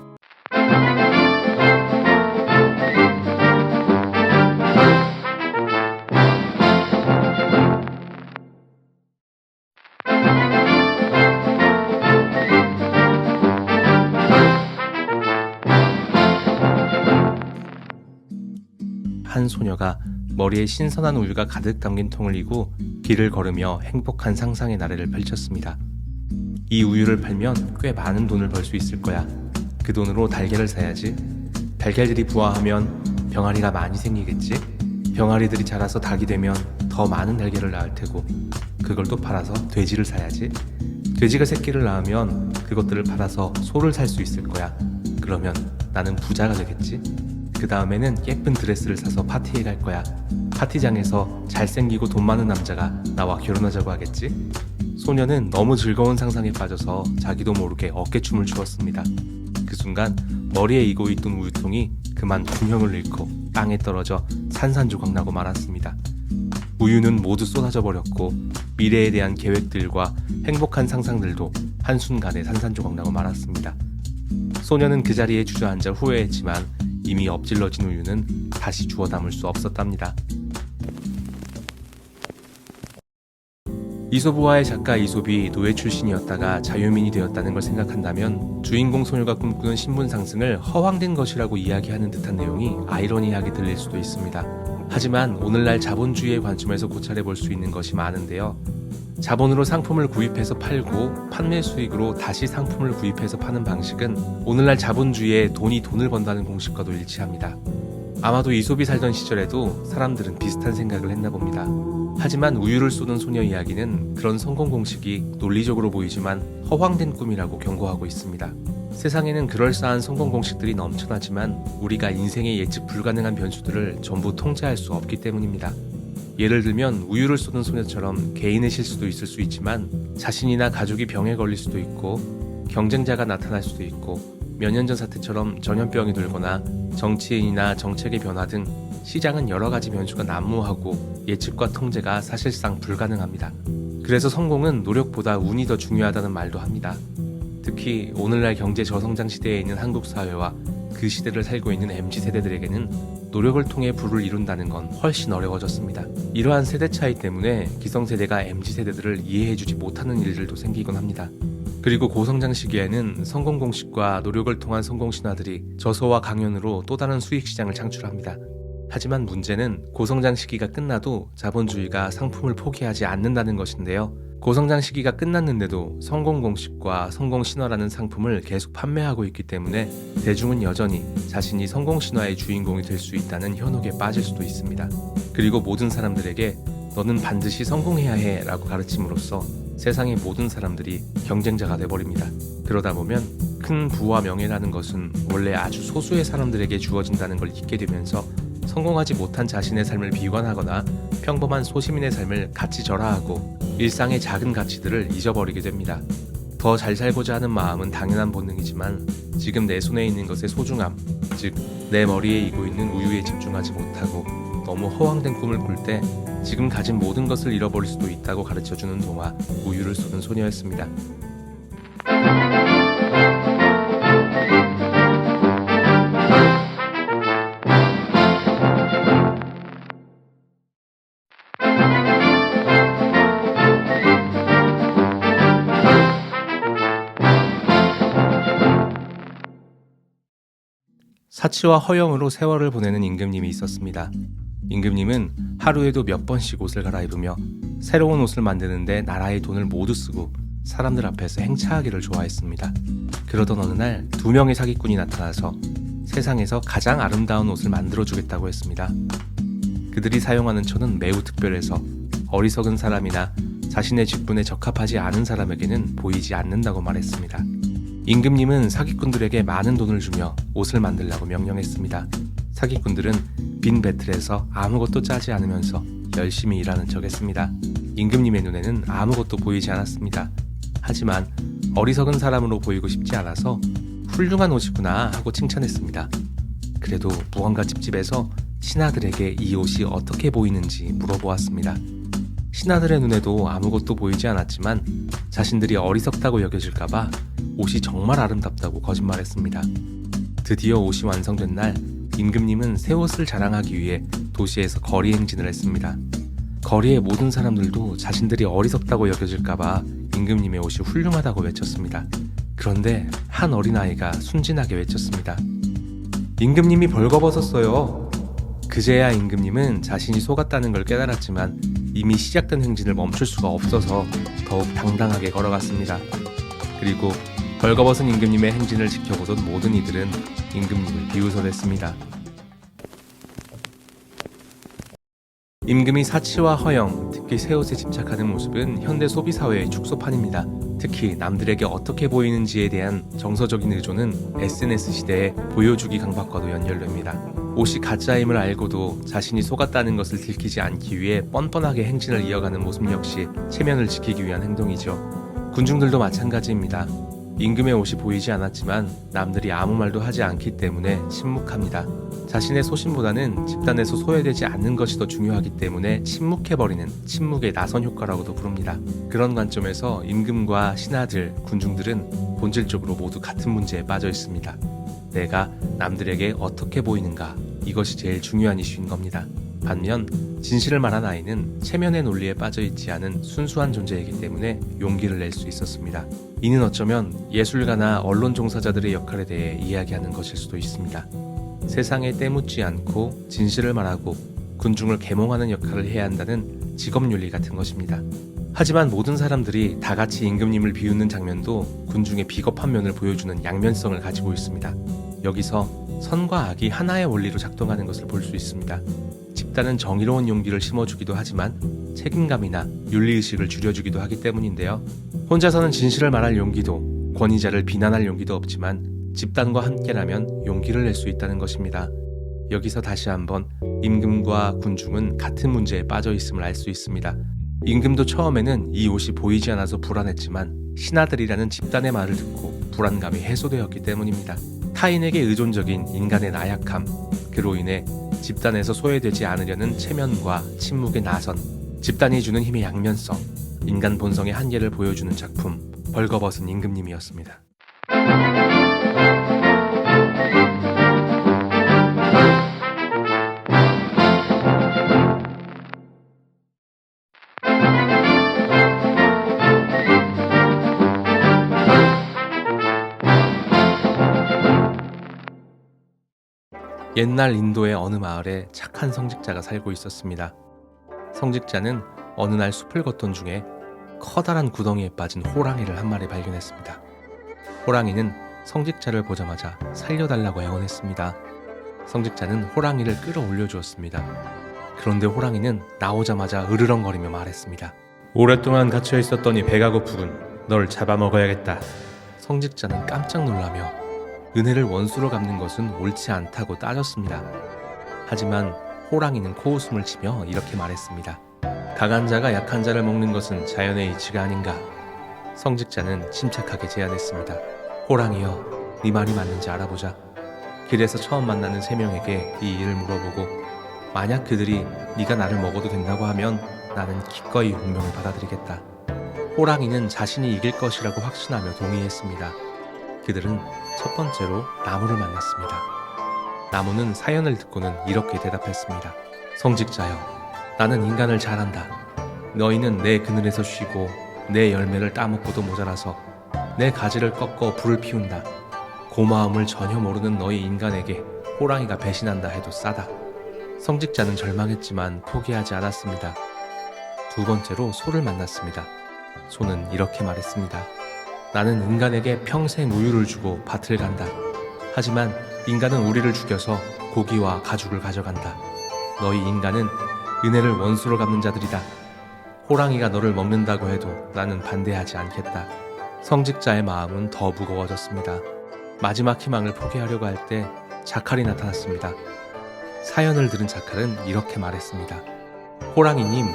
한 소녀가 머리에 신선한 우유가 가득 담긴 통을 이고 길을 걸으며 행복한 상상의 나래를 펼쳤습니다. 이 우유를 팔면 꽤 많은 돈을 벌 수 있을 거야. 그 돈으로 달걀을 사야지. 달걀들이 부화하면 병아리가 많이 생기겠지. 병아리들이 자라서 닭이 되면 더 많은 달걀을 낳을 테고 그걸 또 팔아서 돼지를 사야지. 돼지가 새끼를 낳으면 그것들을 팔아서 소를 살 수 있을 거야. 그러면 나는 부자가 되겠지. 그 다음에는 예쁜 드레스를 사서 파티에 갈 거야. 파티장에서 잘생기고 돈 많은 남자가 나와 결혼하자고 하겠지. 소녀는 너무 즐거운 상상에 빠져서 자기도 모르게 어깨춤을 추었습니다. 그 순간 머리에 이고 있던 우유통이 그만 균형을 잃고 땅에 떨어져 산산조각 나고 말았습니다. 우유는 모두 쏟아져 버렸고 미래에 대한 계획들과 행복한 상상들도 한순간에 산산조각 나고 말았습니다. 소녀는 그 자리에 주저앉아 후회했지만 이미 엎질러진 우유는 다시 주워 담을 수 없었답니다. 이솝우화의 작가 이솝이 노예 출신이었다가 자유민이 되었다는 걸 생각한다면 주인공 소녀가 꿈꾸는 신분 상승을 허황된 것이라고 이야기하는 듯한 내용이 아이러니하게 들릴 수도 있습니다. 하지만 오늘날 자본주의의 관점에서 고찰해 볼 수 있는 것이 많은데요. 자본으로 상품을 구입해서 팔고 판매 수익으로 다시 상품을 구입해서 파는 방식은 오늘날 자본주의의 돈이 돈을 번다는 공식과도 일치합니다. 아마도 이솝이 살던 시절에도 사람들은 비슷한 생각을 했나 봅니다. 하지만 우유를 쏘는 소녀 이야기는 그런 성공 공식이 논리적으로 보이지만 허황된 꿈이라고 경고하고 있습니다. 세상에는 그럴싸한 성공 공식들이 넘쳐나지만 우리가 인생의 예측 불가능한 변수들을 전부 통제할 수 없기 때문입니다. 예를 들면 우유를 쏘는 소녀처럼 개인의 실수도 있을 수 있지만 자신이나 가족이 병에 걸릴 수도 있고 경쟁자가 나타날 수도 있고 몇 년 전 사태처럼 전염병이 돌거나 정치인이나 정책의 변화 등 시장은 여러 가지 변수가 난무하고 예측과 통제가 사실상 불가능합니다. 그래서 성공은 노력보다 운이 더 중요하다는 말도 합니다. 특히 오늘날 경제 저성장 시대에 있는 한국 사회와 그 시대를 살고 있는 MZ세대들에게는 노력을 통해 부를 이룬다는 건 훨씬 어려워졌습니다. 이러한 세대 차이 때문에 기성세대가 MZ세대들을 이해해주지 못하는 일들도 생기곤 합니다. 그리고 고성장 시기에는 성공 공식과 노력을 통한 성공 신화들이 저서와 강연으로 또 다른 수익 시장을 창출합니다. 하지만 문제는 고성장 시기가 끝나도 자본주의가 상품을 포기하지 않는다는 것인데요. 고성장 시기가 끝났는데도 성공 공식과 성공 신화라는 상품을 계속 판매하고 있기 때문에 대중은 여전히 자신이 성공 신화의 주인공이 될 수 있다는 현혹에 빠질 수도 있습니다. 그리고 모든 사람들에게 너는 반드시 성공해야 해 라고 가르침으로써 세상의 모든 사람들이 경쟁자가 돼버립니다. 그러다 보면 큰 부와 명예라는 것은 원래 아주 소수의 사람들에게 주어진다는 걸 잊게 되면서 성공하지 못한 자신의 삶을 비관하거나 평범한 소시민의 삶을 가치 절하하고 일상의 작은 가치들을 잊어버리게 됩니다. 더 잘 살고자 하는 마음은 당연한 본능이지만 지금 내 손에 있는 것의 소중함, 즉 내 머리에 이고 있는 우유에 집중하지 못하고 너무 허황된 꿈을 꿀 때 지금 가진 모든 것을 잃어버릴 수도 있다고 가르쳐주는 동화 우유를 쏘는 소녀였습니다. 사치와 허영으로 세월을 보내는 임금님이 있었습니다. 임금님은 하루에도 몇 번씩 옷을 갈아입으며 새로운 옷을 만드는데 나라의 돈을 모두 쓰고 사람들 앞에서 행차하기를 좋아했습니다. 그러던 어느 날 2명의 사기꾼이 나타나서 세상에서 가장 아름다운 옷을 만들어주겠다고 했습니다. 그들이 사용하는 천은 매우 특별해서 어리석은 사람이나 자신의 직분에 적합하지 않은 사람에게는 보이지 않는다고 말했습니다. 임금님은 사기꾼들에게 많은 돈을 주며 옷을 만들라고 명령했습니다. 사기꾼들은 빈 배틀에서 아무것도 짜지 않으면서 열심히 일하는 척했습니다. 임금님의 눈에는 아무것도 보이지 않았습니다. 하지만 어리석은 사람으로 보이고 싶지 않아서 훌륭한 옷이구나 하고 칭찬했습니다. 그래도 무언가 찝찝해서 신하들에게 이 옷이 어떻게 보이는지 물어보았습니다. 신하들의 눈에도 아무것도 보이지 않았지만 자신들이 어리석다고 여겨질까봐 옷이 정말 아름답다고 거짓말했습니다. 드디어 옷이 완성된 날, 임금님은 새 옷을 자랑하기 위해 도시에서 거리 행진을 했습니다. 거리의 모든 사람들도 자신들이 어리석다고 여겨질까봐 임금님의 옷이 훌륭하다고 외쳤습니다. 그런데 한 어린아이가 순진하게 외쳤습니다. 임금님이 벌거벗었어요. 그제야 임금님은 자신이 속았다는 걸 깨달았지만 이미 시작된 행진을 멈출 수가 없어서 더욱 당당하게 걸어갔습니다. 그리고 벌거벗은 임금님의 행진을 지켜보던 모든 이들은 임금님을 비웃어댔습니다. 임금이 사치와 허영, 특히 새 옷에 집착하는 모습은 현대 소비사회의 축소판입니다. 특히 남들에게 어떻게 보이는지에 대한 정서적인 의존은 SNS 시대의 보여주기 강박과도 연결됩니다. 옷이 가짜임을 알고도 자신이 속았다는 것을 들키지 않기 위해 뻔뻔하게 행진을 이어가는 모습 역시 체면을 지키기 위한 행동이죠. 군중들도 마찬가지입니다. 임금의 옷이 보이지 않았지만 남들이 아무 말도 하지 않기 때문에 침묵합니다. 자신의 소신보다는 집단에서 소외되지 않는 것이 더 중요하기 때문에 침묵해버리는 침묵의 나선 효과라고도 부릅니다. 그런 관점에서 임금과 신하들, 군중들은 본질적으로 모두 같은 문제에 빠져 있습니다. 내가 남들에게 어떻게 보이는가, 이것이 제일 중요한 이슈인 겁니다. 반면 진실을 말한 아이는 체면의 논리에 빠져 있지 않은 순수한 존재이기 때문에 용기를 낼 수 있었습니다. 이는 어쩌면 예술가나 언론 종사자들의 역할에 대해 이야기하는 것일 수도 있습니다. 세상에 때묻지 않고 진실을 말하고 군중을 계몽하는 역할을 해야 한다는 직업윤리 같은 것입니다. 하지만 모든 사람들이 다 같이 임금님을 비웃는 장면도 군중의 비겁한 면을 보여주는 양면성을 가지고 있습니다. 여기서 선과 악이 하나의 원리로 작동하는 것을 볼 수 있습니다. 집단은 정의로운 용기를 심어주기도 하지만 책임감이나 윤리의식을 줄여주기도 하기 때문인데요. 혼자서는 진실을 말할 용기도, 권위자를 비난할 용기도 없지만 집단과 함께라면 용기를 낼 수 있다는 것입니다. 여기서 다시 한번 임금과 군중은 같은 문제에 빠져 있음을 알 수 있습니다. 임금도 처음에는 이 옷이 보이지 않아서 불안했지만 신하들이라는 집단의 말을 듣고 불안감이 해소되었기 때문입니다. 타인에게 의존적인 인간의 나약함, 그로 인해 집단에서 소외되지 않으려는 체면과 침묵의 나선, 집단이 주는 힘의 양면성, 인간 본성의 한계를 보여주는 작품, 벌거벗은 임금님이었습니다. 옛날 인도의 어느 마을에 착한 성직자가 살고 있었습니다. 성직자는 어느 날 숲을 걷던 중에 커다란 구덩이에 빠진 호랑이를 한 마리 발견했습니다. 호랑이는 성직자를 보자마자 살려달라고 애원했습니다. 성직자는 호랑이를 끌어올려 주었습니다. 그런데 호랑이는 나오자마자 으르렁거리며 말했습니다. 오랫동안 갇혀 있었더니 배가 고프군. 널 잡아먹어야겠다. 성직자는 깜짝 놀라며 은혜를 원수로 갚는 것은 옳지 않다고 따졌습니다. 하지만 호랑이는 코웃음을 치며 이렇게 말했습니다. 강한 자가 약한 자를 먹는 것은 자연의 이치가 아닌가. 성직자는 침착하게 제안했습니다. 호랑이여, 네 말이 맞는지 알아보자. 길에서 처음 만나는 3명에게 이 일을 물어보고 만약 그들이 네가 나를 먹어도 된다고 하면 나는 기꺼이 운명을 받아들이겠다. 호랑이는 자신이 이길 것이라고 확신하며 동의했습니다. 그들은 첫 번째로 나무를 만났습니다. 나무는 사연을 듣고는 이렇게 대답했습니다. 성직자여, 나는 인간을 잘 안다. 너희는 내 그늘에서 쉬고 내 열매를 따먹고도 모자라서 내 가지를 꺾어 불을 피운다. 고마움을 전혀 모르는 너희 인간에게 호랑이가 배신한다 해도 싸다. 성직자는 절망했지만 포기하지 않았습니다. 두 번째로 소를 만났습니다. 소는 이렇게 말했습니다. 나는 인간에게 평생 우유를 주고 밭을 간다. 하지만 인간은 우리를 죽여서 고기와 가죽을 가져간다. 너희 인간은 은혜를 원수로 갚는 자들이다. 호랑이가 너를 먹는다고 해도 나는 반대하지 않겠다. 성직자의 마음은 더 무거워졌습니다. 마지막 희망을 포기하려고 할 때 자칼이 나타났습니다. 사연을 들은 자칼은 이렇게 말했습니다. 호랑이님,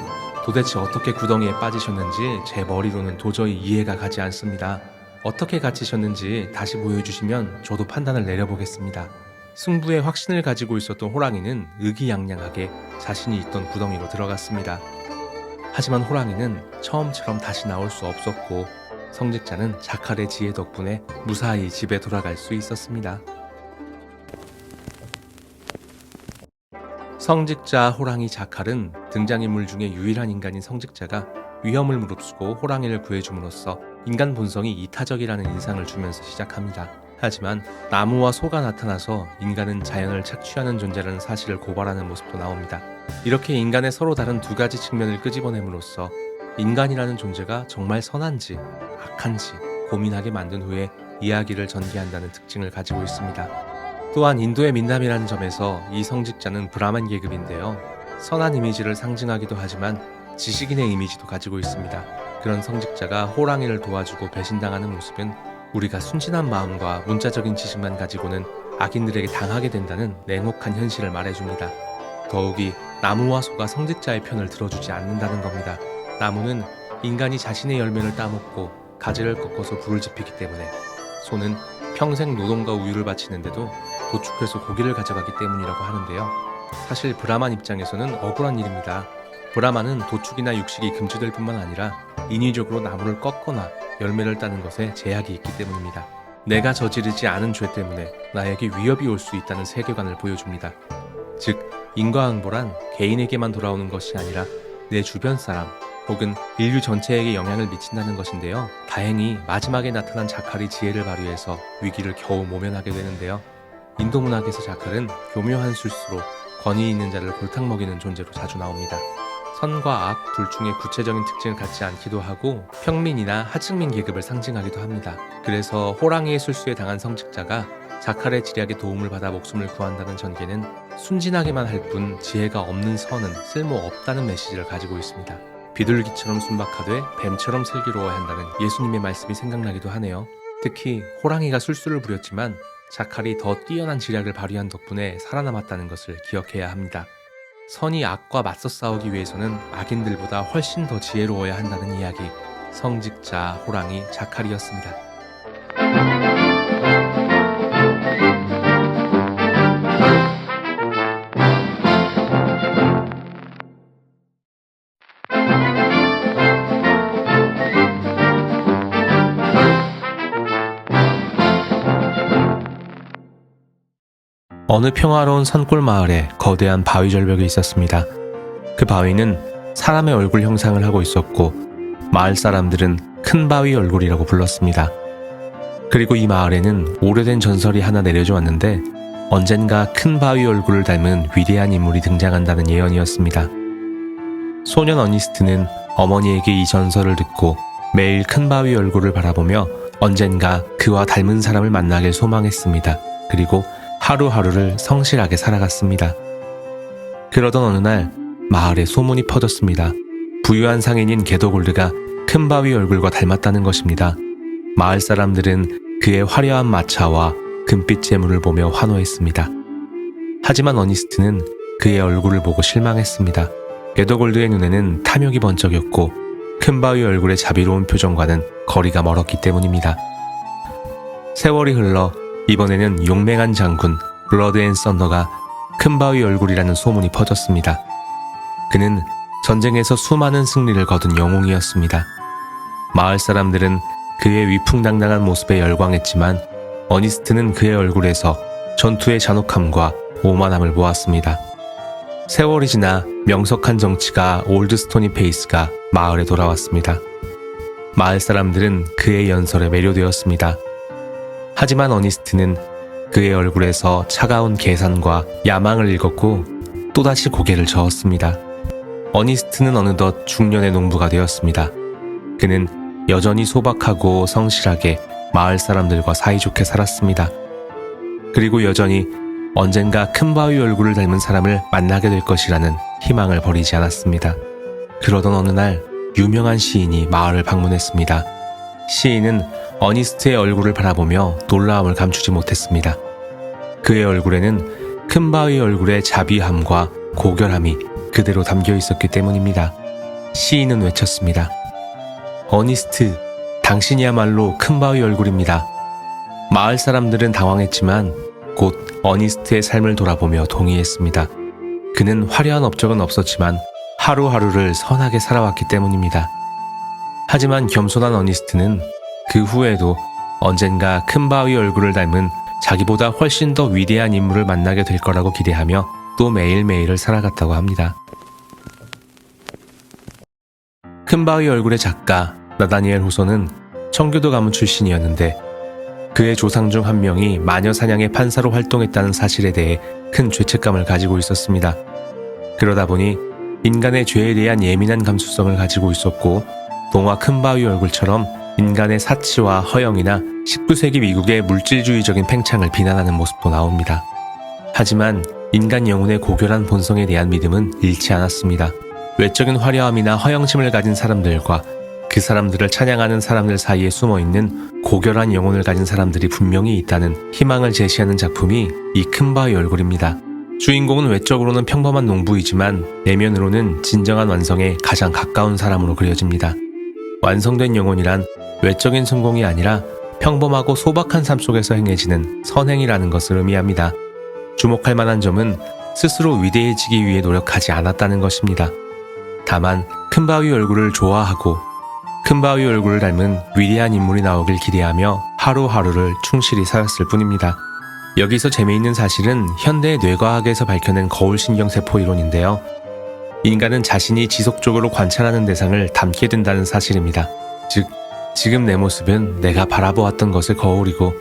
도대체 어떻게 구덩이에 빠지셨는지 제 머리로는 도저히 이해가 가지 않습니다. 어떻게 갇히셨는지 다시 보여주시면 저도 판단을 내려보겠습니다. 승부에 확신을 가지고 있었던 호랑이는 의기양양하게 자신이 있던 구덩이로 들어갔습니다. 하지만 호랑이는 처음처럼 다시 나올 수 없었고 성직자는 자칼의 지혜 덕분에 무사히 집에 돌아갈 수 있었습니다. 성직자, 호랑이, 자칼은 등장인물 중에 유일한 인간인 성직자가 위험을 무릅쓰고 호랑이를 구해줌으로써 인간 본성이 이타적이라는 인상을 주면서 시작합니다. 하지만 나무와 소가 나타나서 인간은 자연을 착취하는 존재라는 사실을 고발하는 모습도 나옵니다. 이렇게 인간의 서로 다른 두 가지 측면을 끄집어냄으로써 인간이라는 존재가 정말 선한지 악한지 고민하게 만든 후에 이야기를 전개한다는 특징을 가지고 있습니다. 또한 인도의 민담이라는 점에서 이 성직자는 브라만 계급인데요. 선한 이미지를 상징하기도 하지만 지식인의 이미지도 가지고 있습니다. 그런 성직자가 호랑이를 도와주고 배신당하는 모습은 우리가 순진한 마음과 문자적인 지식만 가지고는 악인들에게 당하게 된다는 냉혹한 현실을 말해줍니다. 더욱이 나무와 소가 성직자의 편을 들어주지 않는다는 겁니다. 나무는 인간이 자신의 열매를 따먹고 가지를 꺾어서 불을 지피기 때문에, 소는 평생 노동과 우유를 바치는데도 도축해서 고기를 가져가기 때문이라고 하는데요. 사실 브라만 입장에서는 억울한 일입니다. 브라만은 도축이나 육식이 금지될 뿐만 아니라 인위적으로 나무를 꺾거나 열매를 따는 것에 제약이 있기 때문입니다. 내가 저지르지 않은 죄 때문에 나에게 위협이 올 수 있다는 세계관을 보여줍니다. 즉, 인과응보란 개인에게만 돌아오는 것이 아니라 내 주변 사람 혹은 인류 전체에게 영향을 미친다는 것인데요. 다행히 마지막에 나타난 자칼이 지혜를 발휘해서 위기를 겨우 모면하게 되는데요. 인도 문학에서 자칼은 교묘한 술수로 권위 있는 자를 골탕 먹이는 존재로 자주 나옵니다. 선과 악 둘 중에 구체적인 특징을 갖지 않기도 하고 평민이나 하층민 계급을 상징하기도 합니다. 그래서 호랑이의 술수에 당한 성직자가 자칼의 지략에 도움을 받아 목숨을 구한다는 전개는 순진하게만 할 뿐 지혜가 없는 선은 쓸모없다는 메시지를 가지고 있습니다. 비둘기처럼 순박하되 뱀처럼 슬기로워야 한다는 예수님의 말씀이 생각나기도 하네요. 특히 호랑이가 술수를 부렸지만 자칼이 더 뛰어난 지략을 발휘한 덕분에 살아남았다는 것을 기억해야 합니다. 선이 악과 맞서 싸우기 위해서는 악인들보다 훨씬 더 지혜로워야 한다는 이야기, 성직자, 호랑이, 자칼이었습니다. 어느 평화로운 산골 마을에 거대한 바위 절벽이 있었습니다. 그 바위는 사람의 얼굴 형상을 하고 있었고 마을 사람들은 큰 바위 얼굴이라고 불렀습니다. 그리고 이 마을에는 오래된 전설이 하나 내려져 왔는데 언젠가 큰 바위 얼굴을 닮은 위대한 인물이 등장한다는 예언이었습니다. 소년 어니스트는 어머니에게 이 전설을 듣고 매일 큰 바위 얼굴을 바라보며 언젠가 그와 닮은 사람을 만나길 소망했습니다. 그리고 하루하루를 성실하게 살아갔습니다. 그러던 어느 날 마을에 소문이 퍼졌습니다. 부유한 상인인 게더골드가 큰 바위 얼굴과 닮았다는 것입니다. 마을 사람들은 그의 화려한 마차와 금빛 재물을 보며 환호했습니다. 하지만 어니스트는 그의 얼굴을 보고 실망했습니다. 게더골드의 눈에는 탐욕이 번쩍였고 큰 바위 얼굴의 자비로운 표정과는 거리가 멀었기 때문입니다. 세월이 흘러 이번에는 용맹한 장군 블러드 앤 썬더가 큰 바위 얼굴이라는 소문이 퍼졌습니다. 그는 전쟁에서 수많은 승리를 거둔 영웅이었습니다. 마을 사람들은 그의 위풍당당한 모습에 열광했지만 어니스트는 그의 얼굴에서 전투의 잔혹함과 오만함을 보았습니다. 세월이 지나 명석한 정치가 올드스토니 페이스가 마을에 돌아왔습니다. 마을 사람들은 그의 연설에 매료되었습니다. 하지만 어니스트는 그의 얼굴에서 차가운 계산과 야망을 읽었고 또다시 고개를 저었습니다. 어니스트는 어느덧 중년의 농부가 되었습니다. 그는 여전히 소박하고 성실하게 마을 사람들과 사이좋게 살았습니다. 그리고 여전히 언젠가 큰 바위 얼굴을 닮은 사람을 만나게 될 것이라는 희망을 버리지 않았습니다. 그러던 어느 날 유명한 시인이 마을을 방문했습니다. 시인은 어니스트의 얼굴을 바라보며 놀라움을 감추지 못했습니다. 그의 얼굴에는 큰 바위 얼굴의 자비함과 고결함이 그대로 담겨 있었기 때문입니다. 시인은 외쳤습니다. 어니스트, 당신이야말로 큰 바위 얼굴입니다. 마을 사람들은 당황했지만 곧 어니스트의 삶을 돌아보며 동의했습니다. 그는 화려한 업적은 없었지만 하루하루를 선하게 살아왔기 때문입니다. 하지만 겸손한 어니스트는 그 후에도 언젠가 큰 바위 얼굴을 닮은 자기보다 훨씬 더 위대한 인물을 만나게 될 거라고 기대하며 또 매일매일을 살아갔다고 합니다. 큰 바위 얼굴의 작가 나다니엘 호소는 청교도 가문 출신이었는데 그의 조상 중 한 명이 마녀 사냥의 판사로 활동했다는 사실에 대해 큰 죄책감을 가지고 있었습니다. 그러다 보니 인간의 죄에 대한 예민한 감수성을 가지고 있었고 동화 큰 바위 얼굴처럼 인간의 사치와 허영이나 19세기 미국의 물질주의적인 팽창을 비난하는 모습도 나옵니다. 하지만 인간 영혼의 고결한 본성에 대한 믿음은 잃지 않았습니다. 외적인 화려함이나 허영심을 가진 사람들과 그 사람들을 찬양하는 사람들 사이에 숨어있는 고결한 영혼을 가진 사람들이 분명히 있다는 희망을 제시하는 작품이 이 큰 바위 얼굴입니다. 주인공은 외적으로는 평범한 농부이지만 내면으로는 진정한 완성에 가장 가까운 사람으로 그려집니다. 완성된 영혼이란 외적인 성공이 아니라 평범하고 소박한 삶 속에서 행해지는 선행이라는 것을 의미합니다. 주목할 만한 점은 스스로 위대해지기 위해 노력하지 않았다는 것입니다. 다만 큰 바위 얼굴을 좋아하고 큰 바위 얼굴을 닮은 위대한 인물이 나오길 기대하며 하루하루를 충실히 살았을 뿐입니다. 여기서 재미있는 사실은 현대의 뇌과학에서 밝혀낸 거울신경세포 이론인데요. 인간은 자신이 지속적으로 관찰하는 대상을 담게 된다는 사실입니다. 즉, 지금 내 모습은 내가 바라보았던 것의 거울이고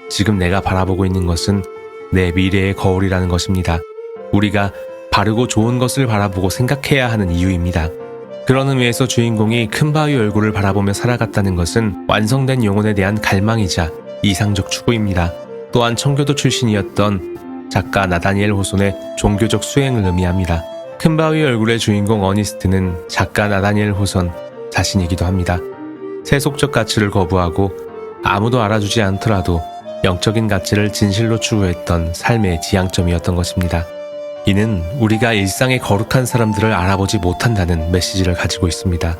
지금 내가 바라보고 있는 것은 내 미래의 거울이라는 것입니다. 우리가 바르고 좋은 것을 바라보고 생각해야 하는 이유입니다. 그런 의미에서 주인공이 큰 바위 얼굴을 바라보며 살아갔다는 것은 완성된 영혼에 대한 갈망이자 이상적 추구입니다. 또한 청교도 출신이었던 작가 나다니엘 호손의 종교적 수행을 의미합니다. 큰 바위 얼굴의 주인공 어니스트는 작가 나다니엘 호손 자신이기도 합니다. 세속적 가치를 거부하고 아무도 알아주지 않더라도 영적인 가치를 진실로 추구했던 삶의 지향점이었던 것입니다. 이는 우리가 일상의 거룩한 사람들을 알아보지 못한다는 메시지를 가지고 있습니다.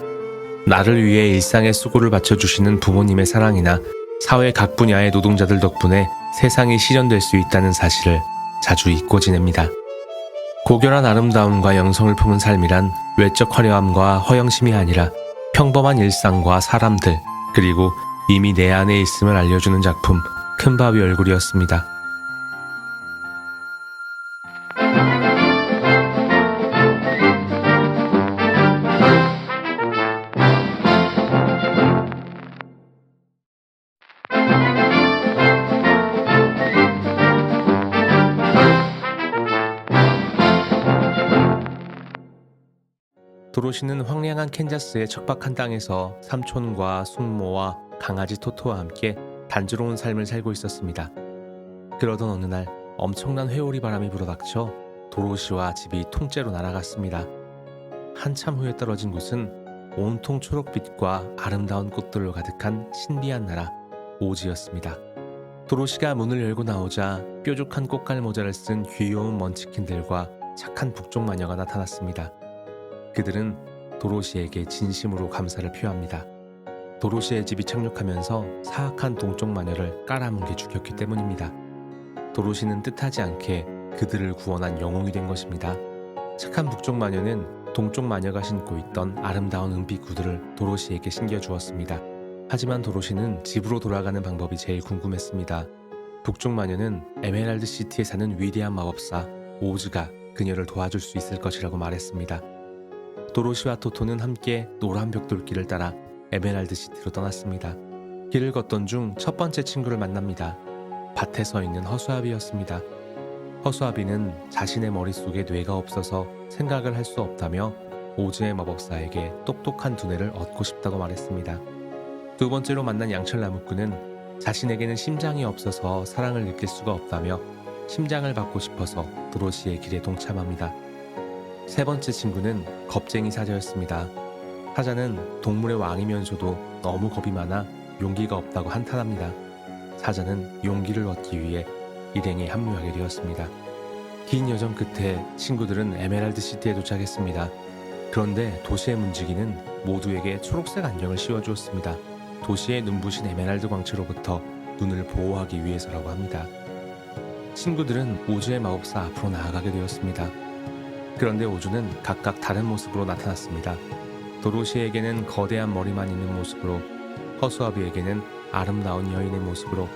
나를 위해 일상의 수고를 바쳐주시는 부모님의 사랑이나 사회 각 분야의 노동자들 덕분에 세상이 실현될 수 있다는 사실을 자주 잊고 지냅니다. 고결한 아름다움과 영성을 품은 삶이란 외적 화려함과 허영심이 아니라 평범한 일상과 사람들, 그리고 이미 내 안에 있음을 알려주는 작품 큰 바위 얼굴이었습니다. 도로시는 황량한 캔자스의 척박한 땅에서 삼촌과 숙모와 강아지 토토와 함께 단조로운 삶을 살고 있었습니다. 그러던 어느 날 엄청난 회오리 바람이 불어닥쳐 도로시와 집이 통째로 날아갔습니다. 한참 후에 떨어진 곳은 온통 초록빛과 아름다운 꽃들로 가득한 신비한 나라 오즈였습니다. 도로시가 문을 열고 나오자 뾰족한 꽃갈 모자를 쓴 귀여운 먼치킨들과 착한 북쪽 마녀가 나타났습니다. 그들은 도로시에게 진심으로 감사를 표합니다. 도로시의 집이 착륙하면서 사악한 동쪽 마녀를 깔아뭉개 죽였기 때문입니다. 도로시는 뜻하지 않게 그들을 구원한 영웅이 된 것입니다. 착한 북쪽 마녀는 동쪽 마녀가 신고 있던 아름다운 은빛 구두를 도로시에게 신겨주었습니다. 하지만 도로시는 집으로 돌아가는 방법이 제일 궁금했습니다. 북쪽 마녀는 에메랄드 시티에 사는 위대한 마법사 오즈가 그녀를 도와줄 수 있을 것이라고 말했습니다. 도로시와 토토는 함께 노란 벽돌길을 따라 에메랄드 시티로 떠났습니다. 길을 걷던 중 첫 번째 친구를 만납니다. 밭에 서 있는 허수아비였습니다. 허수아비는 자신의 머릿속에 뇌가 없어서 생각을 할 수 없다며 오즈의 마법사에게 똑똑한 두뇌를 얻고 싶다고 말했습니다. 두 번째로 만난 양철나무꾼은 자신에게는 심장이 없어서 사랑을 느낄 수가 없다며 심장을 받고 싶어서 도로시의 길에 동참합니다. 세 번째 친구는 겁쟁이 사자였습니다. 사자는 동물의 왕이면서도 너무 겁이 많아 용기가 없다고 한탄합니다. 사자는 용기를 얻기 위해 일행에 합류하게 되었습니다. 긴 여정 끝에 친구들은 에메랄드 시티에 도착했습니다. 그런데 도시의 문지기는 모두에게 초록색 안경을 씌워주었습니다. 도시의 눈부신 에메랄드 광채로부터 눈을 보호하기 위해서라고 합니다. 친구들은 오즈의 마법사 앞으로 나아가게 되었습니다. 그런데 오즈는 각각 다른 모습으로 나타났습니다. 도로시에게는 거대한 머리만 있는 모습으로, 허수아비에게는 아름다운 여인의 모습으로,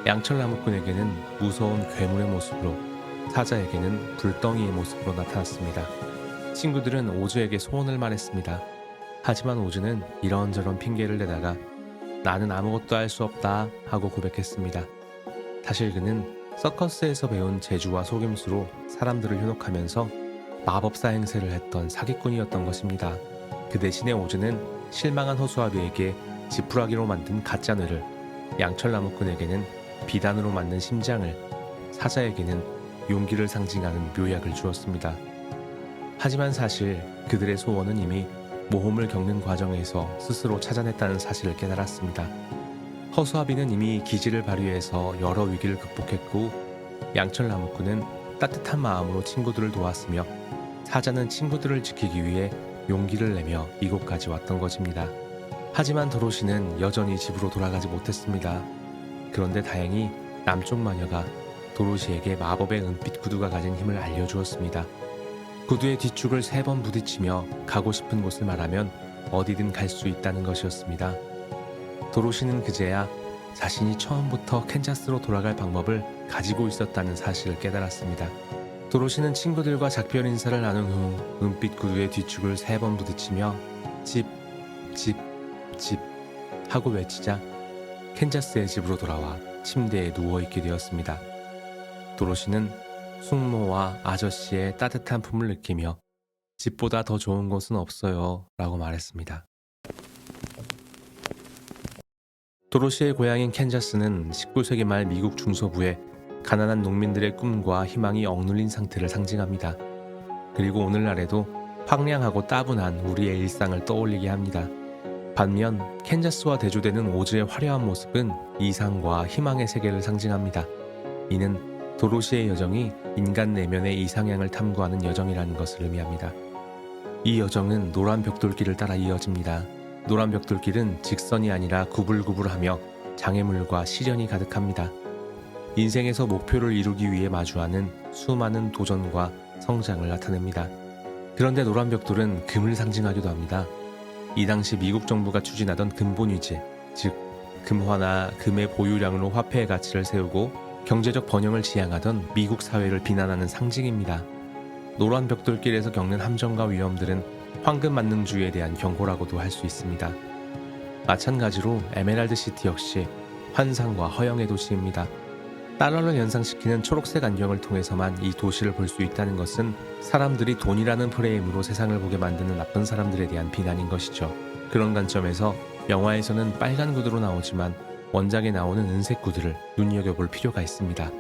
양철나무꾼에게는 무서운 괴물의 모습으로, 사자에게는 불덩이의 모습으로 나타났습니다. 친구들은 오즈에게 소원을 말했습니다. 하지만 오즈는 이런저런 핑계를 대다가 나는 아무것도 할 수 없다 하고 고백했습니다. 사실 그는 서커스에서 배운 재주와 속임수로 사람들을 현혹하면서 마법사 행세를 했던 사기꾼이었던 것입니다. 그 대신에 오즈는 실망한 허수아비에게 지푸라기로 만든 가짜 뇌를, 양철나무꾼에게는 비단으로 만든 심장을, 사자에게는 용기를 상징하는 묘약을 주었습니다. 하지만 사실 그들의 소원은 이미 모험을 겪는 과정에서 스스로 찾아냈다는 사실을 깨달았습니다. 허수아비는 이미 기지를 발휘해서 여러 위기를 극복했고, 양철나무꾼은 따뜻한 마음으로 친구들을 도왔으며, 사자는 친구들을 지키기 위해 용기를 내며 이곳까지 왔던 것입니다. 하지만 도로시는 여전히 집으로 돌아가지 못했습니다. 그런데 다행히 남쪽 마녀가 도로시에게 마법의 은빛 구두가 가진 힘을 알려주었습니다. 구두의 뒤축을 3번 부딪히며 가고 싶은 곳을 말하면 어디든 갈 수 있다는 것이었습니다. 도로시는 그제야 자신이 처음부터 캔자스로 돌아갈 방법을 가지고 있었다는 사실을 깨달았습니다. 도로시는 친구들과 작별 인사를 나눈 후 은빛 구두의 뒤축을 3번 부딪히며 집, 집, 집 하고 외치자 캔자스의 집으로 돌아와 침대에 누워있게 되었습니다. 도로시는 숙모와 아저씨의 따뜻한 품을 느끼며 집보다 더 좋은 곳은 없어요 라고 말했습니다. 도로시의 고향인 캔자스는 19세기 말 미국 중서부에 가난한 농민들의 꿈과 희망이 억눌린 상태를 상징합니다. 그리고 오늘날에도 황량하고 따분한 우리의 일상을 떠올리게 합니다. 반면 캔자스와 대조되는 오즈의 화려한 모습은 이상과 희망의 세계를 상징합니다. 이는 도로시의 여정이 인간 내면의 이상향을 탐구하는 여정이라는 것을 의미합니다. 이 여정은 노란 벽돌길을 따라 이어집니다. 노란 벽돌길은 직선이 아니라 구불구불하며 장애물과 시련이 가득합니다. 인생에서 목표를 이루기 위해 마주하는 수많은 도전과 성장을 나타냅니다. 그런데 노란 벽돌은 금을 상징하기도 합니다. 이 당시 미국 정부가 추진하던 금본위제, 즉 금화나 금의 보유량으로 화폐의 가치를 세우고 경제적 번영을 지향하던 미국 사회를 비난하는 상징입니다. 노란 벽돌길에서 겪는 함정과 위험들은 황금 만능주의에 대한 경고라고도 할 수 있습니다. 마찬가지로 에메랄드 시티 역시 환상과 허영의 도시입니다. 달러를 연상시키는 초록색 안경을 통해서만 이 도시를 볼 수 있다는 것은 사람들이 돈이라는 프레임으로 세상을 보게 만드는 나쁜 사람들에 대한 비난인 것이죠. 그런 관점에서 영화에서는 빨간 구두로 나오지만 원작에 나오는 은색 구두를 눈여겨볼 필요가 있습니다.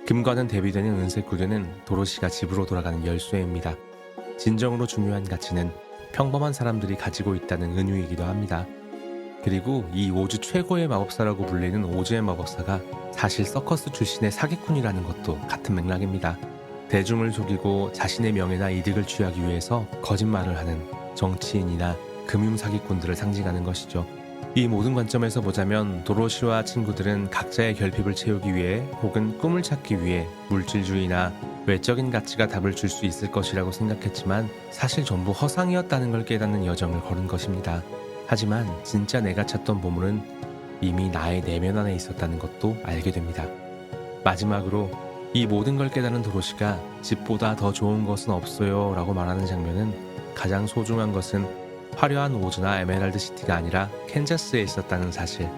금과는 대비되는 은색 구두는 도로시가 집으로 돌아가는 열쇠입니다. 진정으로 중요한 가치는 평범한 사람들이 가지고 있다는 은유이기도 합니다. 그리고 이 오즈 최고의 마법사라고 불리는 오즈의 마법사가 사실 서커스 출신의 사기꾼이라는 것도 같은 맥락입니다. 대중을 속이고 자신의 명예나 이득을 취하기 위해서 거짓말을 하는 정치인이나 금융 사기꾼들을 상징하는 것이죠. 이 모든 관점에서 보자면 도로시와 친구들은 각자의 결핍을 채우기 위해 혹은 꿈을 찾기 위해 물질주의나 외적인 가치가 답을 줄 수 있을 것이라고 생각했지만 사실 전부 허상이었다는 걸 깨닫는 여정을 걸은 것입니다. 하지만 진짜 내가 찾던 보물은 이미 나의 내면 안에 있었다는 것도 알게 됩니다. 마지막으로 이 모든 걸 깨달은 도로시가 집보다 더 좋은 것은 없어요 라고 말하는 장면은 가장 소중한 것은 화려한 오즈나 에메랄드 시티가 아니라 캔자스에 있었다는 사실,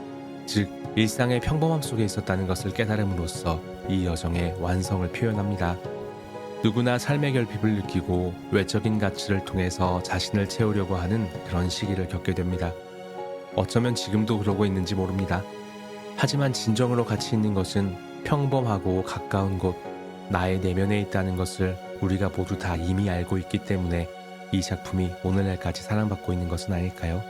즉 일상의 평범함 속에 있었다는 것을 깨달음으로써 이 여정의 완성을 표현합니다. 누구나 삶의 결핍을 느끼고 외적인 가치를 통해서 자신을 채우려고 하는 그런 시기를 겪게 됩니다. 어쩌면 지금도 그러고 있는지 모릅니다. 하지만 진정으로 가치 있는 것은 평범하고 가까운 곳, 나의 내면에 있다는 것을 우리가 모두 다 이미 알고 있기 때문에 이 작품이 오늘날까지 사랑받고 있는 것은 아닐까요?